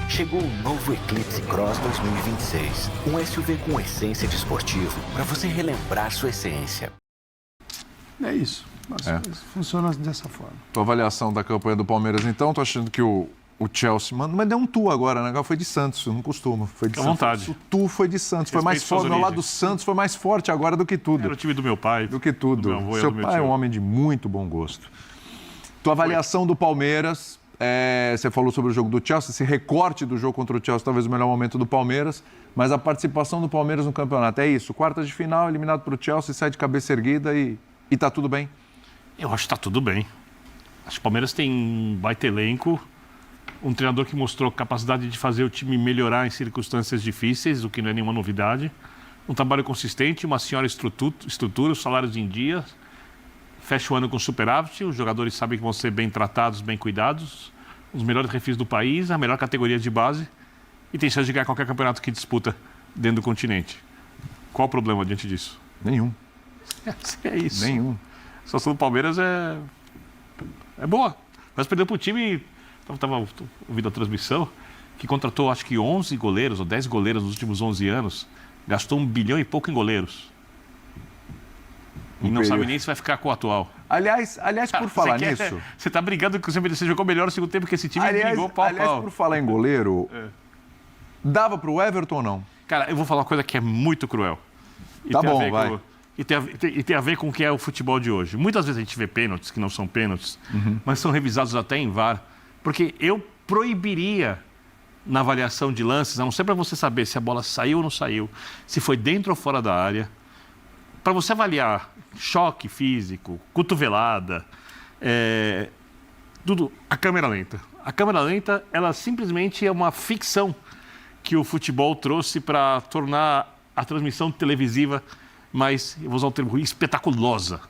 Chegou o novo Eclipse Cross 2026, um SUV com essência de esportivo, para você relembrar sua essência. É isso. Funciona dessa forma. Tua avaliação da campanha do Palmeiras, então, tô achando que o Chelsea, mas deu um tu agora, né? Foi de Santos, não costuma. Foi de à Santos. Vontade. O tu foi de Santos, foi mais forte. Ao lado do Santos foi mais forte agora do que tudo. Era o time do meu pai. Do que tudo. Do meu avô, seu pai é um homem de muito bom gosto. Tua avaliação do Palmeiras... você falou sobre o jogo do Chelsea, esse recorte do jogo contra o Chelsea, talvez o melhor momento do Palmeiras, mas a participação do Palmeiras no campeonato, é isso, quartas de final, eliminado para o Chelsea, sai de cabeça erguida e tá tudo bem? Eu acho que tá tudo bem. Acho que o Palmeiras tem um baita elenco, um treinador que mostrou capacidade de fazer o time melhorar em circunstâncias difíceis, o que não é nenhuma novidade. um trabalho consistente, uma senhora estrutura, os salários em dia, fecha o ano com superávit, os jogadores sabem que vão ser bem tratados, bem cuidados, os melhores refis do país, a melhor categoria de base e tem chance de ganhar qualquer campeonato que disputa dentro do continente. Qual o problema diante disso? Nenhum. É isso. Nenhum. A situação do Palmeiras é boa. Mas perdeu para o time, estava ouvindo a transmissão, que contratou acho que 11 goleiros ou 10 goleiros nos últimos 11 anos, gastou 1 bilhão e pouco em goleiros. E não sabe nem se vai ficar com o atual. Aliás, por falar nisso... Você está brigando que você jogou melhor no segundo tempo que esse time brigou pau a pau. por falar em goleiro, dava pro Everton ou não? Cara, eu vou falar uma coisa que é muito cruel. E Tá tem a bom, ver vai. com- E tem a ver com o que é o futebol de hoje. Muitas vezes a gente vê pênaltis que não são pênaltis, mas são revisados até em VAR. Porque eu proibiria, na avaliação de lances, a não ser para você saber se a bola saiu ou não saiu, se foi dentro ou fora da área, para você avaliar choque físico, cotovelada, tudo, a câmera lenta. A câmera lenta, ela simplesmente é uma ficção que o futebol trouxe para tornar a transmissão televisiva mais, eu vou usar um termo ruim, espetaculosa.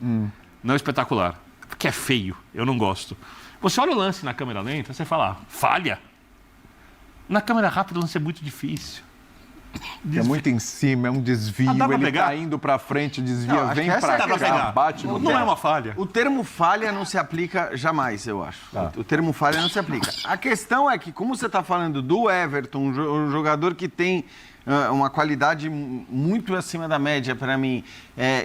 Não espetacular, porque é feio, eu não gosto. Você olha o lance na câmera lenta, você fala, falha. Na câmera rápida o lance é muito difícil. É muito em cima, é um desvio, dá pra ele pegar? tá indo pra frente, desvia, Não, acho vem que essa pra é a cá, questão. bate no Não pé. é uma falha. O termo falha não se aplica jamais, eu acho. O termo falha não se aplica. A questão é que, como você está falando do Everton, um jogador que tem uma qualidade muito acima da média para mim,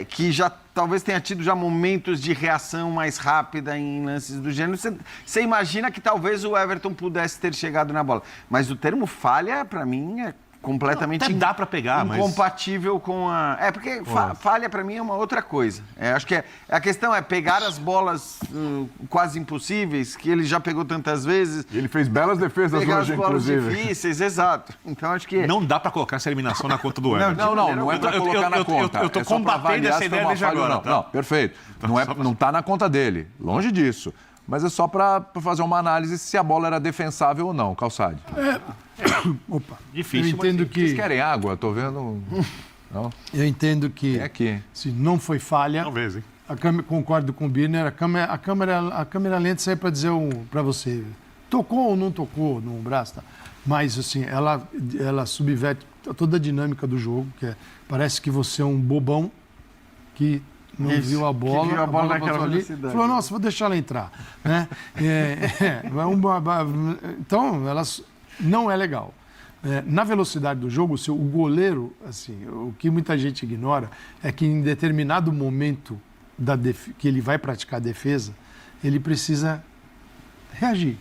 que já talvez tenha tido já momentos de reação mais rápida em lances do gênero, você imagina que talvez o Everton pudesse ter chegado na bola. Mas o termo falha, para mim, é completamente Até dá pra pegar, mas... incompatível com a... porque falha para mim é uma outra coisa. Acho que a questão é pegar as bolas quase impossíveis, que ele já pegou tantas vezes. E ele fez belas defesas Pegar hoje, as bolas inclusive. difíceis, exato. Então acho que... Não dá para colocar essa eliminação na conta do Everton. Não é pra colocar na conta. Eu tô É só pra combatendo avaliar essa se foi ideia uma desde falha ou agora, não. tá? Não, perfeito. Não tá na conta dele, longe disso. Mas é só para fazer uma análise se a bola era defensável ou não, Calçade. Opa. Difícil, Eu entendo Vocês que... querem água? Tô vendo... Não? Eu entendo que... É aqui. Se não foi falha... Talvez, hein? Concordo com o Birner, a câmera lenta sai para dizer para você, tocou ou não tocou no braço, tá? Mas assim, ela subverte toda a dinâmica do jogo, parece que você é um bobão que não viu a bola, que viu a bola naquela passou ali, velocidade. falou, nossa, vou deixar ela entrar, né? Então, não é legal. Na velocidade do jogo, o goleiro, assim, o que muita gente ignora é que em determinado momento que ele vai praticar a defesa, ele precisa reagir.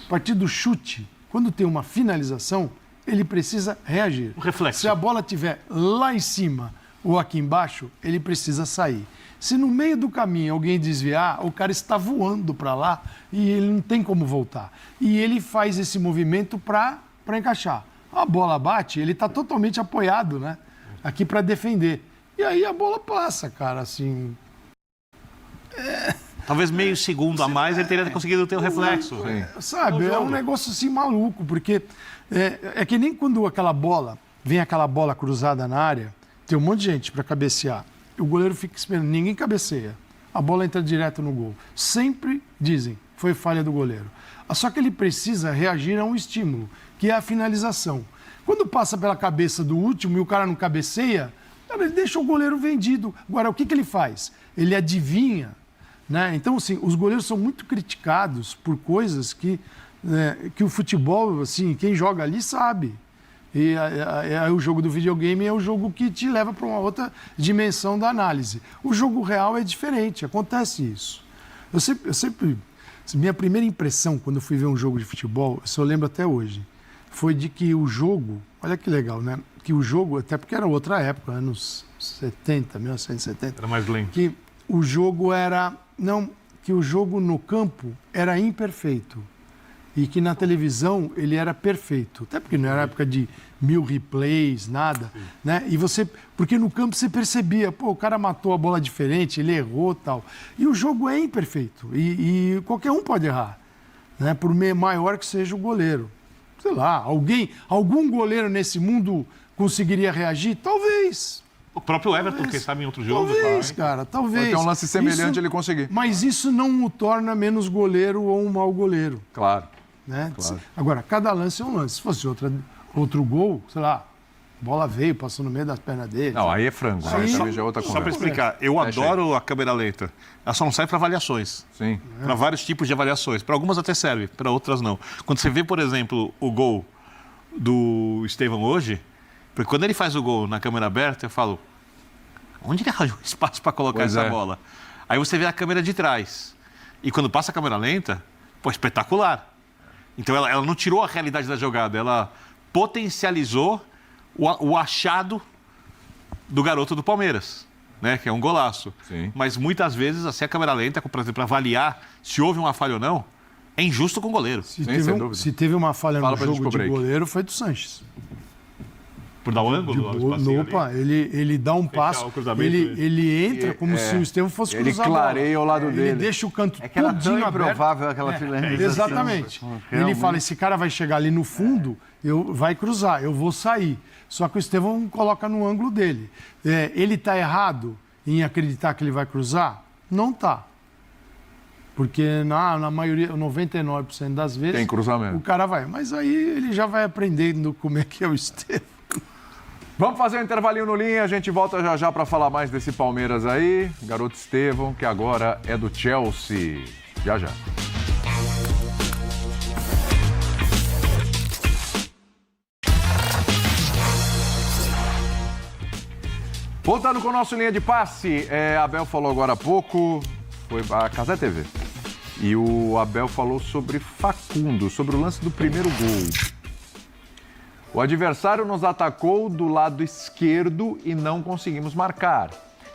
A partir do chute, quando tem uma finalização, ele precisa reagir. O reflexo. Se a bola estiver lá em cima ou aqui embaixo, ele precisa sair. Se no meio do caminho alguém desviar, o cara está voando para lá e ele não tem como voltar. E ele faz esse movimento para encaixar. A bola bate, ele está totalmente apoiado, né? Aqui para defender. E aí a bola passa, cara, assim... Talvez meio segundo a mais ele teria conseguido ter o reflexo. Sabe, é um negócio assim maluco, porque é que nem quando vem aquela bola cruzada na área, tem um monte de gente para cabecear, o goleiro fica esperando, ninguém cabeceia, a bola entra direto no gol. Sempre dizem, foi falha do goleiro. Só que ele precisa reagir a um estímulo, que é a finalização. Quando passa pela cabeça do último e o cara não cabeceia, ele deixa o goleiro vendido. Agora, o que ele faz? Ele adivinha, né? Então, assim, os goleiros são muito criticados por coisas que o futebol, assim, quem joga ali sabe. E o jogo do videogame é o jogo que te leva para uma outra dimensão da análise. O jogo real é diferente, acontece isso. Eu sempre minha primeira impressão quando eu fui ver um jogo de futebol, isso eu lembro até hoje, foi de que o jogo, olha que legal, né? Que o jogo, até porque era outra época, anos 70, 1970. Era mais lento. Que o jogo que o jogo no campo era imperfeito e que na televisão ele era perfeito. Até porque não era época de 1000 replays, nada, né? Porque no campo você percebia, o cara matou a bola diferente, ele errou, tal. E o jogo é imperfeito e qualquer um pode errar, né? Por maior que seja o goleiro. Sei lá, algum goleiro nesse mundo conseguiria reagir? Talvez. O próprio Everton, quem sabe em outro jogo. Talvez, cara, talvez. Ou tem um lance semelhante Isso- ele conseguir. Mas isso não o torna menos goleiro ou um mau goleiro. Claro. Né? Claro. Agora, cada lance é um lance. Se fosse outro gol, sei lá, a bola veio, passou no meio das pernas dele. Não, aí é frango. Aí também já é outra Só para conversa. explicar, eu adoro a câmera lenta. Ela só não serve para avaliações. Sim. Para vários tipos de avaliações. Para algumas até serve, para outras não. Quando você vê, por exemplo, o gol do Estevão hoje, porque quando ele faz o gol na câmera aberta, eu falo, onde ele arranjou espaço para colocar Pois essa é. bola? Aí você vê a câmera de trás. E quando passa a câmera lenta, pô, espetacular. Então ela não tirou a realidade da jogada, ela potencializou o achado do garoto do Palmeiras, né? Que é um golaço. Sim. Mas muitas vezes, assim, a câmera lenta, por exemplo, para avaliar se houve uma falha ou não, é injusto com o goleiro. Se, sem teve dúvida. se teve uma falha Fala no pra gente jogo de pro break. goleiro, foi do Sanches. Por dar o ângulo, o espacinho ali. Opa, ele dá um passo, o cruzamento, ele entra como se o Estevão fosse Ele cruzar a bola. clareia ao lado Ele dele. deixa o canto É que era tão todinho aberto. improvável aquela finalização. Exatamente. Ele Realmente. fala, esse cara vai chegar ali no fundo, vai cruzar, eu vou sair. Só que o Estevão coloca no ângulo dele. Ele está errado em acreditar que ele vai cruzar? Não está. Porque na maioria, 99% das vezes, Tem cruzamento. o cara vai. Mas aí ele já vai aprendendo como é que é o Estevão. Vamos fazer um intervalinho no linha, a gente volta já já para falar mais desse Palmeiras aí. Garoto Estevão, que agora é do Chelsea. Já já. Voltando com o nosso linha de passe, Abel falou agora há pouco, foi a Cazé TV. E o Abel falou sobre Facundo, sobre o lance do primeiro gol. O adversário nos atacou do lado esquerdo e não conseguimos marcar.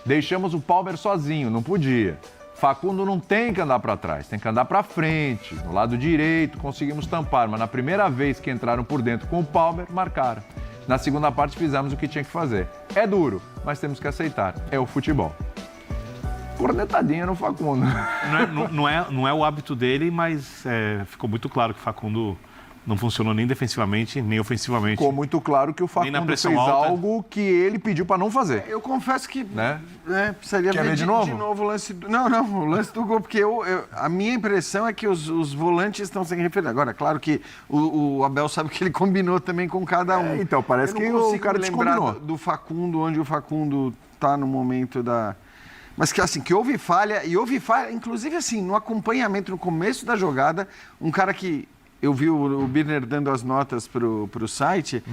Deixamos o Palmer sozinho, não podia. Facundo não tem que andar para trás, tem que andar para frente. No lado direito conseguimos tampar, mas na primeira vez que entraram por dentro com o Palmer, marcaram. Na segunda parte fizemos o que tinha que fazer. É duro, mas temos que aceitar. É o futebol. Cornetadinha no Facundo. Não é o hábito dele, mas ficou muito claro que Facundo não funcionou nem defensivamente, nem ofensivamente. Ficou muito claro que o Nem na Facundo pressão fez alta. algo que ele pediu para não fazer. Eu confesso que Né? precisaria Quer ver ver de novo? o lance do... Não, o lance do gol, porque a minha impressão é que os volantes estão sem referência. Agora, claro que o Abel sabe que ele combinou também com cada um. Então, parece Eu não que o consigo cara me lembrar descombinou. do Facundo, onde o Facundo está no momento da... Mas que assim, que houve falha, inclusive assim, no acompanhamento, no começo da jogada, um cara que... Eu vi o Birner dando as notas pro site.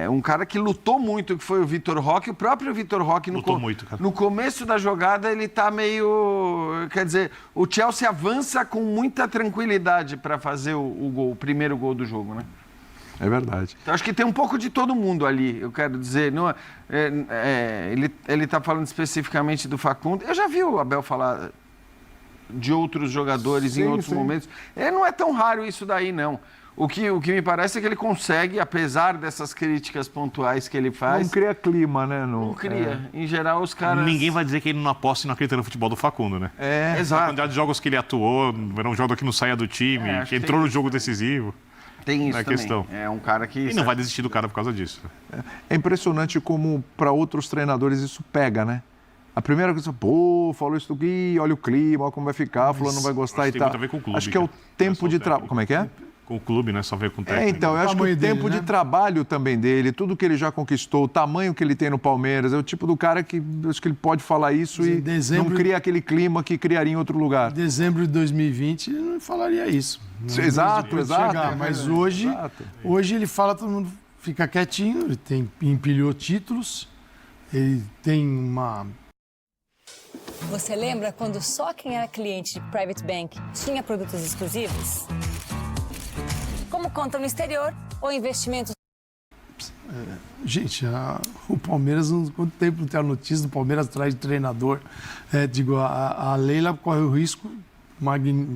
Um cara que lutou muito, que foi o Vitor Roque. O próprio Vitor Roque, Lutou muito, cara. no começo da jogada, ele tá meio... Quer dizer, o Chelsea avança com muita tranquilidade para fazer o gol, o primeiro gol do jogo, né? É verdade. Então, acho que tem um pouco de todo mundo ali, eu quero dizer. Não, ele tá falando especificamente do Facundo. Eu já vi o Abel falar de outros jogadores em outros momentos. Não é tão raro isso daí, não. O que me parece é que ele consegue, apesar dessas críticas pontuais que ele faz... Não cria clima, né? Não cria. Em geral, os caras... Ninguém vai dizer que ele não aposta e não acredita no futebol do Facundo, né? A Exato. quantidade de jogos que ele atuou, era um jogador que não saía do time, acho que que entrou tem no jogo decisivo. Tem isso É também. questão. É um cara que... E não vai desistir do cara por causa disso. É impressionante como para outros treinadores isso pega, né? A primeira coisa, falou isso aqui, olha o clima, olha como vai ficar, fulano não vai gostar acho e que tem tal. muito a ver com o clube, Acho que é o cara. tempo Não é de só o trabalho. técnico. Como é que é? Com o clube, não é só ver com o técnico. Então, eu acho que o tamanho dele, tempo de né? trabalho também dele, tudo que ele já conquistou, o tamanho que ele tem no Palmeiras, é o tipo do cara que acho que ele pode falar isso Em e dezembro- não cria aquele clima que criaria em outro lugar. Em dezembro de 2020, ele não falaria isso. Exato, Depois de exato. chegar. Mas hoje ele fala, todo mundo fica quietinho, ele empilhou títulos, ele tem uma... Você lembra quando só quem era cliente de Private Bank tinha produtos exclusivos? Como conta no exterior ou investimentos? Gente, o Palmeiras, quanto tempo não tem a notícia do Palmeiras atrás de treinador? A Leila corre o risco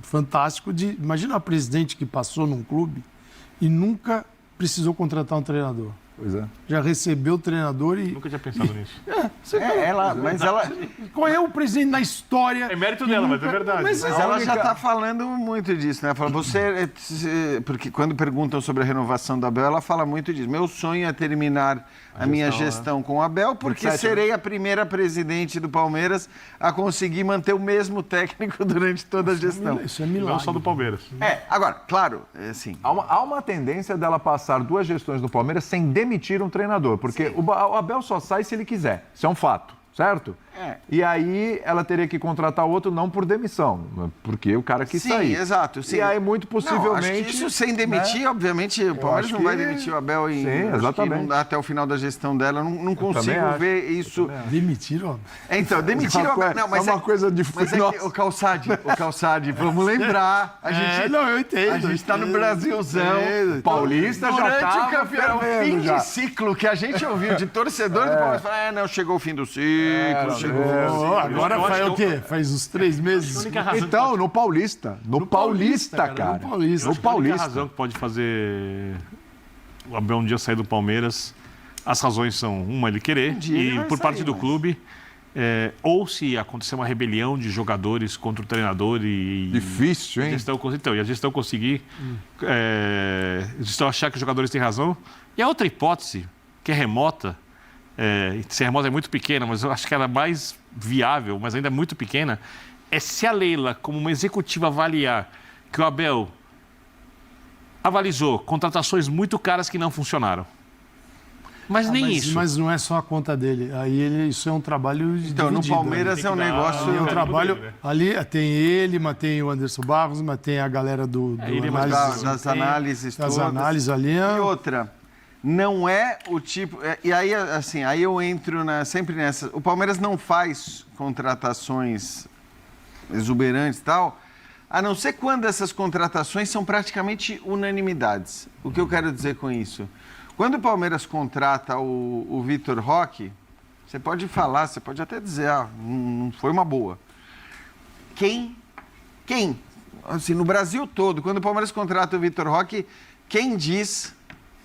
fantástico de... Imagina a presidente que passou num clube e nunca precisou contratar um treinador. Pois é. Já recebeu o treinador e... Nunca tinha pensado nisso. Mas ela Qual é o presidente da história? É mérito dela, mas é verdade. Mas ela já está falando muito disso, né? Fala, porque quando perguntam sobre a renovação do Abel, ela fala muito disso. Meu sonho é terminar a minha gestão com o Abel, porque 27, serei a primeira presidente do Palmeiras a conseguir manter o mesmo técnico durante toda a gestão. Isso é Não milagre. só do Palmeiras. Agora, claro, assim, Há uma tendência dela passar 2 gestões do Palmeiras sem demitir um treinador, porque o Abel só sai se ele quiser. Isso é um fato, certo? E aí ela teria que contratar outro não por demissão, porque o cara quis sair. Exato. Sim. E aí, muito possivelmente... Não, acho que isso sem demitir, obviamente, o Palmeiras acho não vai que- demitir o Abel Sim, acho que exatamente. não dá até o final da gestão dela. Não consigo acho. ver isso. Demitiram? Então, demitir o Abel. Não, mas é uma coisa de... Mas é que o Calçade, vamos lembrar. A gente, não, eu entendo. a gente tá no Brasilzão. Paulista já Durante tava o campeonato, fervendo fim já. de ciclo que a gente ouviu de torcedor do Palmeiras. Falar, não, chegou o fim do ciclo, chegou. Agora Eu acho faz que o quê? Faz uns 3 meses? Então, no Paulista. No Paulista, cara. No Paulista. No A única Paulista. razão que pode fazer o Abel um dia sair do Palmeiras, as razões são, uma, ele querer, dia ele e vai por parte sair, do mas- clube, ou se acontecer uma rebelião de jogadores contra o treinador e... Difícil, hein? E a gestão conseguir, a gestão achar que os jogadores têm razão. E a outra hipótese, que é remota, se a remota é muito pequena, mas eu acho que ela é mais viável, mas ainda é muito pequena, é se a Leila, como uma executiva, avaliar que o Abel avalizou contratações muito caras que não funcionaram. Mas nem isso. Mas não é só a conta dele. Aí isso é um trabalho Então, no dividido, né? Palmeiras é um negócio... É um trabalho. dele, né? Ali tem ele, mas tem o Anderson Barros, mas tem a galera do ele, mas análise, das análises das todas. análises ali. E outra, não é o tipo... E aí, assim, aí eu entro sempre nessa... O Palmeiras não faz contratações exuberantes e tal, a não ser quando essas contratações são praticamente unanimidades. O que eu quero dizer com isso? Quando o Palmeiras contrata o Vitor Roque, você pode falar, você pode até dizer, não foi uma boa. Quem? Assim, no Brasil todo, quando o Palmeiras contrata o Vitor Roque, quem diz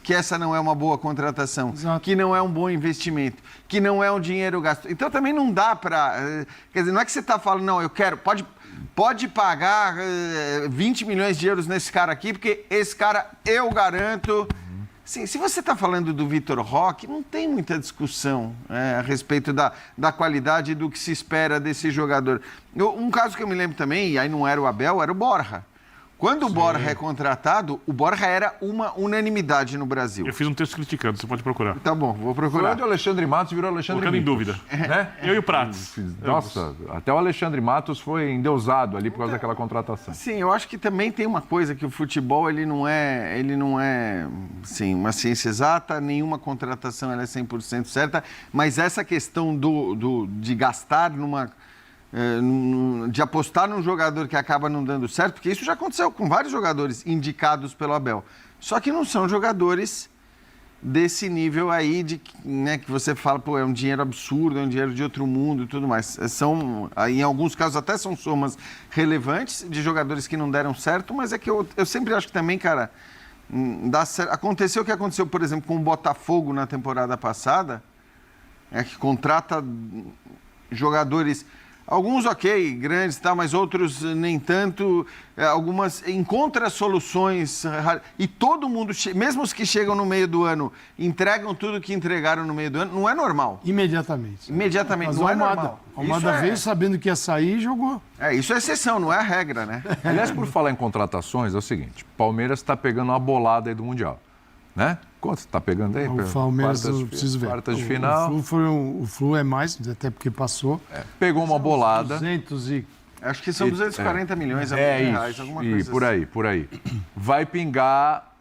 que essa não é uma boa contratação, Exato. que não é um bom investimento, que não é um dinheiro gasto? Então também não dá para... Quer dizer, não é que você está falando, não, eu quero... Pode pagar 20 milhões de euros nesse cara aqui, porque esse cara eu garanto... Sim, se você está falando do Vitor Roque, não tem muita discussão a respeito da qualidade do que se espera desse jogador. Um caso que eu me lembro também, e aí não era o Abel, era o Borja. Quando o Borja é contratado, o Borja era uma unanimidade no Brasil. Eu fiz um texto criticando, você pode procurar. Tá bom, vou Foi procurar. onde o Alexandre Matos virou Alexandre Colocando em Mitos, dúvida. né? Eu e o Prates. Nossa, até o Alexandre Matos foi endeusado ali por causa daquela contratação. Sim, eu acho que também tem uma coisa que o futebol ele não é sim, uma ciência exata, nenhuma contratação ela é 100% certa, mas essa questão de gastar de apostar num jogador que acaba não dando certo, porque isso já aconteceu com vários jogadores indicados pelo Abel, só que não são jogadores desse nível aí que você fala, pô, é um dinheiro absurdo, é um dinheiro de outro mundo e tudo mais. Em alguns casos até são somas relevantes de jogadores que não deram certo, mas é que eu sempre acho que também, cara, dá certo. Aconteceu o que aconteceu, por exemplo, com o Botafogo na temporada passada, que contrata jogadores... Alguns, ok, grandes, tá, mas outros nem tanto. Algumas encontra soluções e todo mundo, mesmo os que chegam no meio do ano, entregam tudo que entregaram no meio do ano. Não é normal. Imediatamente. Imediatamente, Mas não o é Almada. normal. O Almada veio sabendo que ia sair e jogou. Isso é exceção, não é a regra, né? Aliás, por falar em contratações, é o seguinte, Palmeiras está pegando uma bolada aí do Mundial, né? Quanto você está pegando aí? O Palmeiras, eu preciso ver. Quartas de final. O Flu é mais, até porque passou. Pegou uma bolada. 200 e... Acho que são 240 milhões de reais, alguma E coisa por aí. Vai pingar,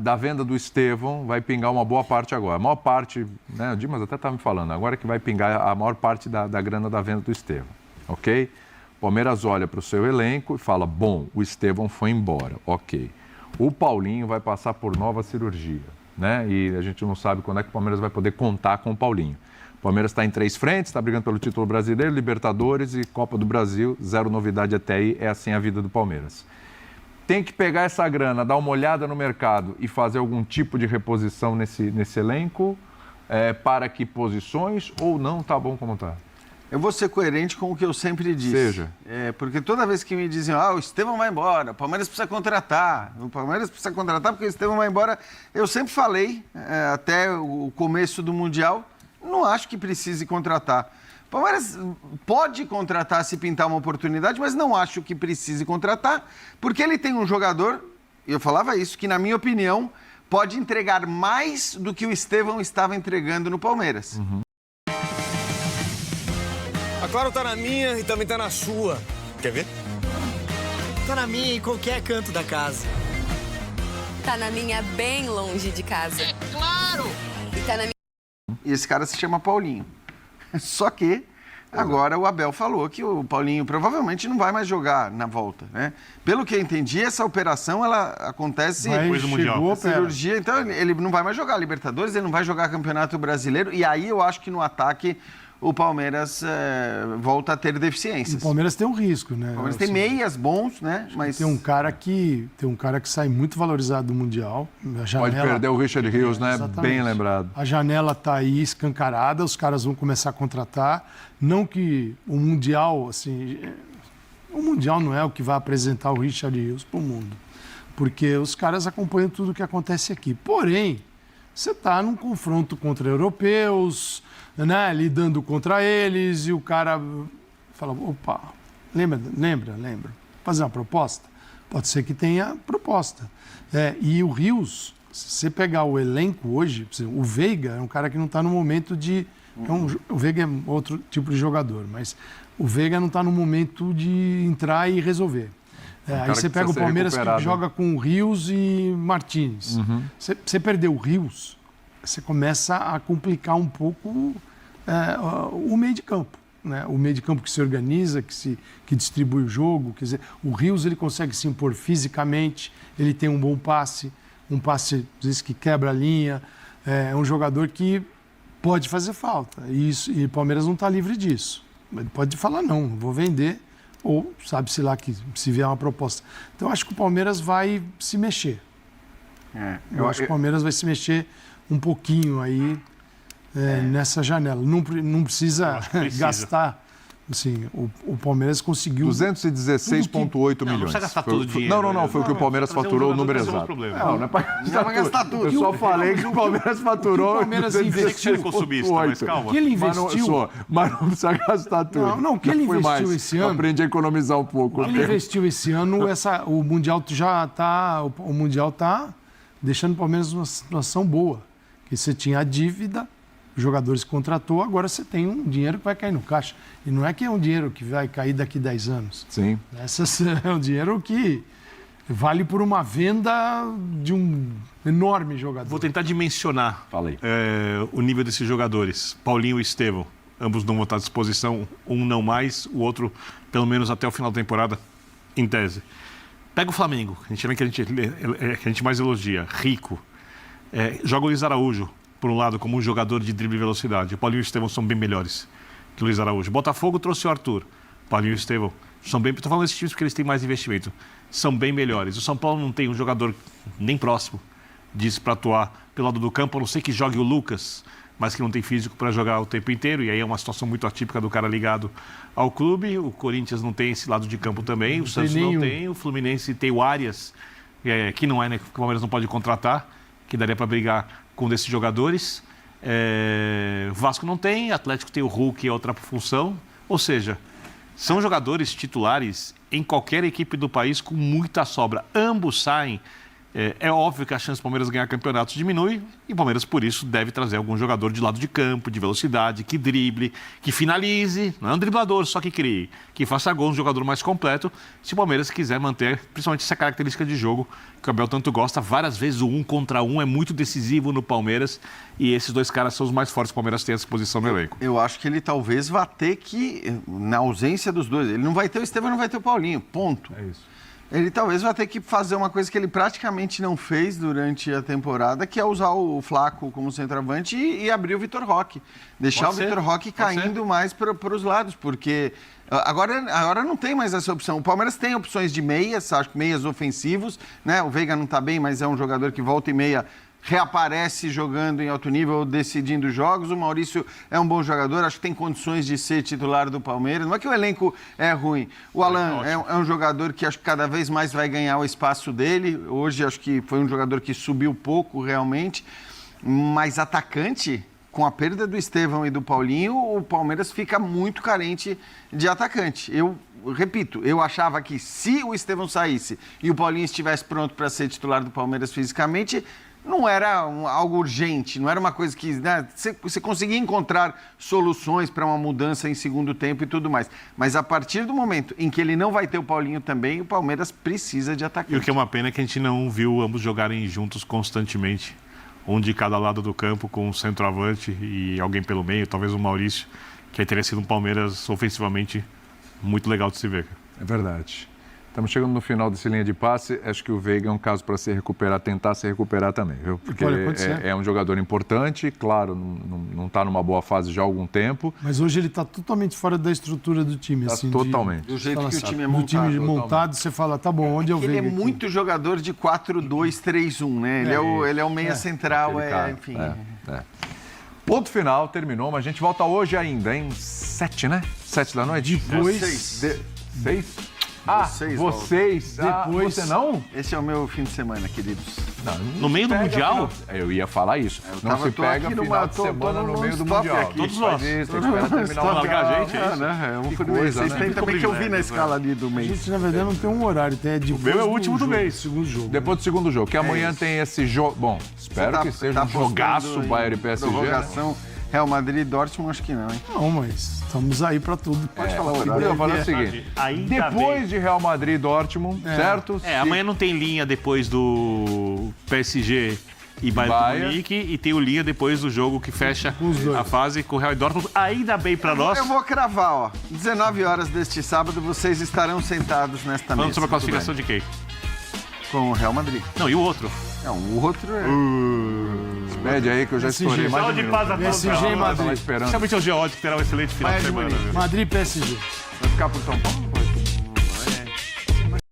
da venda do Estevão, vai pingar uma boa parte agora. A maior parte, né, o Dimas até estava me falando, agora que vai pingar a maior parte da grana da venda do Estevão, ok? O Palmeiras olha para o seu elenco e fala, bom, o Estevão foi embora, ok. O Paulinho vai passar por nova cirurgia, né? E a gente não sabe quando é que o Palmeiras vai poder contar com o Paulinho. O Palmeiras está em 3 frentes, está brigando pelo título brasileiro, Libertadores e Copa do Brasil. Zero novidade até aí, é assim a vida do Palmeiras. tem que pegar essa grana, dar uma olhada no mercado e fazer algum tipo de reposição nesse elenco? Para que posições ou não tá bom como tá? Eu vvou ser coerente com o que eu sempre disse. Seja. Porque toda vez que me dizem, o Estevão vai embora, o Palmeiras precisa contratar, porque o Estevão vai embora, eu sempre falei, até o começo do Mundial, não acho que precise contratar. O Palmeiras pode contratar se pintar uma oportunidade, mas não acho que precise contratar, porque ele tem um jogador, e eu falava isso, que na minha opinião pode entregar mais do que o Estevão estava entregando no Palmeiras. Uhum. A Claro tá na minha e também tá na sua. Quer ver? Tá na minha em qualquer canto da casa. Tá na minha bem longe de casa. É claro! E tá na minha... E esse cara se chama Paulinho. Só que agora o Abel falou que o Paulinho provavelmente não vai mais jogar na volta, né? Pelo que eu entendi, essa operação ela acontece depois do Mundial. Cirurgia, então ele não vai mais jogar Libertadores, ele não vai jogar Campeonato Brasileiro, e aí eu acho que no ataque o Palmeiras volta a ter deficiências. O Palmeiras tem um risco, né? O Palmeiras tem meias bons, né? Mas tem um cara que sai muito valorizado do Mundial. Pode perder o Richard Rios, né? Exatamente. Bem lembrado. A janela está aí escancarada, os caras vão começar a contratar. Não que o Mundial, assim... O Mundial não é o que vai apresentar o Richard Rios para o mundo. Porque os caras acompanham tudo o que acontece aqui. Porém, você está num confronto contra europeus, né, lidando contra eles, e o cara fala, opa, lembra, fazer uma proposta? Pode ser que tenha proposta. E o Rios, se você pegar o elenco hoje, o Veiga é um cara que não está no momento de... o Veiga é outro tipo de jogador, mas o Veiga não está no momento de entrar e resolver. Aí você pega o Palmeiras que joga com o Rios e Martínez. Uhum. Você perdeu o Rios, você começa a complicar um pouco o meio de campo. Né? O meio de campo que se organiza, que distribui o jogo. Quer dizer, o Rios ele consegue se impor fisicamente, ele tem um bom passe, às vezes, que quebra a linha. É um jogador que pode fazer falta. E o Palmeiras não está livre disso. Ele pode falar, não vou vender, ou sabe-se lá que se vier uma proposta. Então, eu acho que o Palmeiras vai se mexer. Eu acho que o Palmeiras vai se mexer um pouquinho aí nessa janela. Não precisa gastar. Assim, o Palmeiras conseguiu... 216,8 milhões. Não precisa gastar todo o dinheiro. Não, foi o que o Palmeiras faturou, o número exato. Não é para gastar tudo. Eu só falei que o Palmeiras faturou... O Palmeiras investiu... Mas calma. O que ele investiu... Mas não precisa gastar tudo. Não, o que ele investiu esse ano... Eu aprendi a economizar um pouco. O que ele investiu esse ano, o Mundial já está... O Mundial está deixando o Palmeiras numa situação boa. Que você tinha a dívida... Os jogadores contratou, agora você tem um dinheiro que vai cair no caixa. E não é que é um dinheiro que vai cair daqui 10 anos. Sim. É um dinheiro que vale por uma venda de um enorme jogador. Vou tentar dimensionar Falei. O nível desses jogadores. Paulinho e Estevão, ambos não vão estar à disposição, um não mais, o outro pelo menos até o final da temporada, em tese. Pega o Flamengo, que a gente mais elogia, rico. Joga o Luiz Araújo, por um lado, como um jogador de drible e velocidade. O Paulinho e o Estevão são bem melhores que o Luiz Araújo. Botafogo trouxe o Arthur. O Paulinho e o Estevão são bem... Estou falando desses times porque eles têm mais investimento. São bem melhores. O São Paulo não tem um jogador nem próximo disso para atuar pelo lado do campo, a não ser que jogue o Lucas, mas que não tem físico para jogar o tempo inteiro. E aí é uma situação muito atípica do cara ligado ao clube. O Corinthians não tem esse lado de campo também. O Santos não tem. O Fluminense tem o Arias, que não é, né? Que o Palmeiras não pode contratar, que daria para brigar com um desses jogadores. O Vasco não tem, Atlético tem o Hulk, é outra função. Ou seja, são jogadores titulares em qualquer equipe do país com muita sobra. Ambos saem. É óbvio que a chance do Palmeiras ganhar campeonatos diminui e o Palmeiras, por isso, deve trazer algum jogador de lado de campo, de velocidade, que drible, que finalize, não é um driblador, só que crie, que faça gol, um jogador mais completo, se o Palmeiras quiser manter, principalmente essa característica de jogo que o Abel tanto gosta. Várias vezes o 1 contra 1 é muito decisivo no Palmeiras e esses dois caras são os mais fortes que o Palmeiras tem à disposição no elenco. Eu acho que ele talvez vá ter que, na ausência dos dois, ele não vai ter o Estevão, não vai ter o Paulinho, ponto. É isso. Ele talvez vá ter que fazer uma coisa que ele praticamente não fez durante a temporada, que é usar o Flaco como centroavante e abrir o Vitor Roque. Deixar o Vitor Roque caindo mais para os lados, porque agora não tem mais essa opção. O Palmeiras tem opções de meias, acho que meias ofensivos, né? O Veiga não está bem, mas é um jogador que volta e meia reaparece jogando em alto nível, decidindo jogos. O Maurício é um bom jogador, acho que tem condições de ser titular do Palmeiras. Não é que o elenco é ruim. O Alan é um jogador que acho que cada vez mais vai ganhar o espaço dele. Hoje acho que foi um jogador que subiu pouco realmente, mas atacante, com a perda do Estevão e do Paulinho, o Palmeiras fica muito carente de atacante. Eu repito, eu achava que se o Estevão saísse e o Paulinho estivesse pronto para ser titular do Palmeiras fisicamente, não era algo urgente, não era uma coisa que, né, você conseguia encontrar soluções para uma mudança em segundo tempo e tudo mais. Mas a partir do momento em que ele não vai ter o Paulinho também, o Palmeiras precisa de atacante. E o que é uma pena é que a gente não viu ambos jogarem juntos constantemente. Um de cada lado do campo, com um centroavante e alguém pelo meio, talvez o Maurício, que aí teria sido um Palmeiras ofensivamente muito legal de se ver. É verdade. Estamos chegando no final desse linha de passe. Acho que o Veiga é um caso para se recuperar, tentar se recuperar também, viu? Porque é um jogador importante, claro, não está numa boa fase já há algum tempo. Mas hoje ele está totalmente fora da estrutura do time. Tá assim, totalmente. Do jeito que o time é montado. Do time montado, você fala, tá bom, onde eu vejo? Ele é muito jogador de 4-2-3-1, né? Ele é o meia central, enfim. Ponto final, terminou, mas a gente volta hoje ainda, em 7, né? 7 da noite? Depois... 6? Vocês. Depois... Você não? Esse é o meu fim de semana, queridos. Não, no meio do Mundial? Eu ia falar isso. Não se pega final de semana no meio do Mundial. Todos nós. Isso, tem que esperar terminar o Mundial. A gente, É uma coisa, Vocês têm também que eu vi na escala ali do A mês. gente, na verdade, não tem um horário. Tem O meu é o último do mês. Segundo jogo. Depois do segundo jogo, que amanhã tem esse jogo. Bom, espero que seja um jogaço Bayern e PSG. Prorrogação, Real Madrid e Dortmund, acho que não, hein? Não, mas estamos aí para tudo. Pode falar o horário. Eu falo o seguinte, depois de Real Madrid e Dortmund, certo? Amanhã não tem linha depois do PSG e Bayern de Munique, e tem o linha depois do jogo que fecha a fase com o Real e Dortmund. Ainda bem para nós. Eu vou cravar, ó. 19 horas deste sábado, vocês estarão sentados nesta mesa. Falando sobre a classificação de quem? Com o Real Madrid. Não, e o outro? Não, o outro é... Pede aí que eu já estourei mais de PSG e Madrid. Esperando. Principalmente o Geode, que terá um excelente final de semana. Madrid e PSG. Vai ficar pro São Paulo?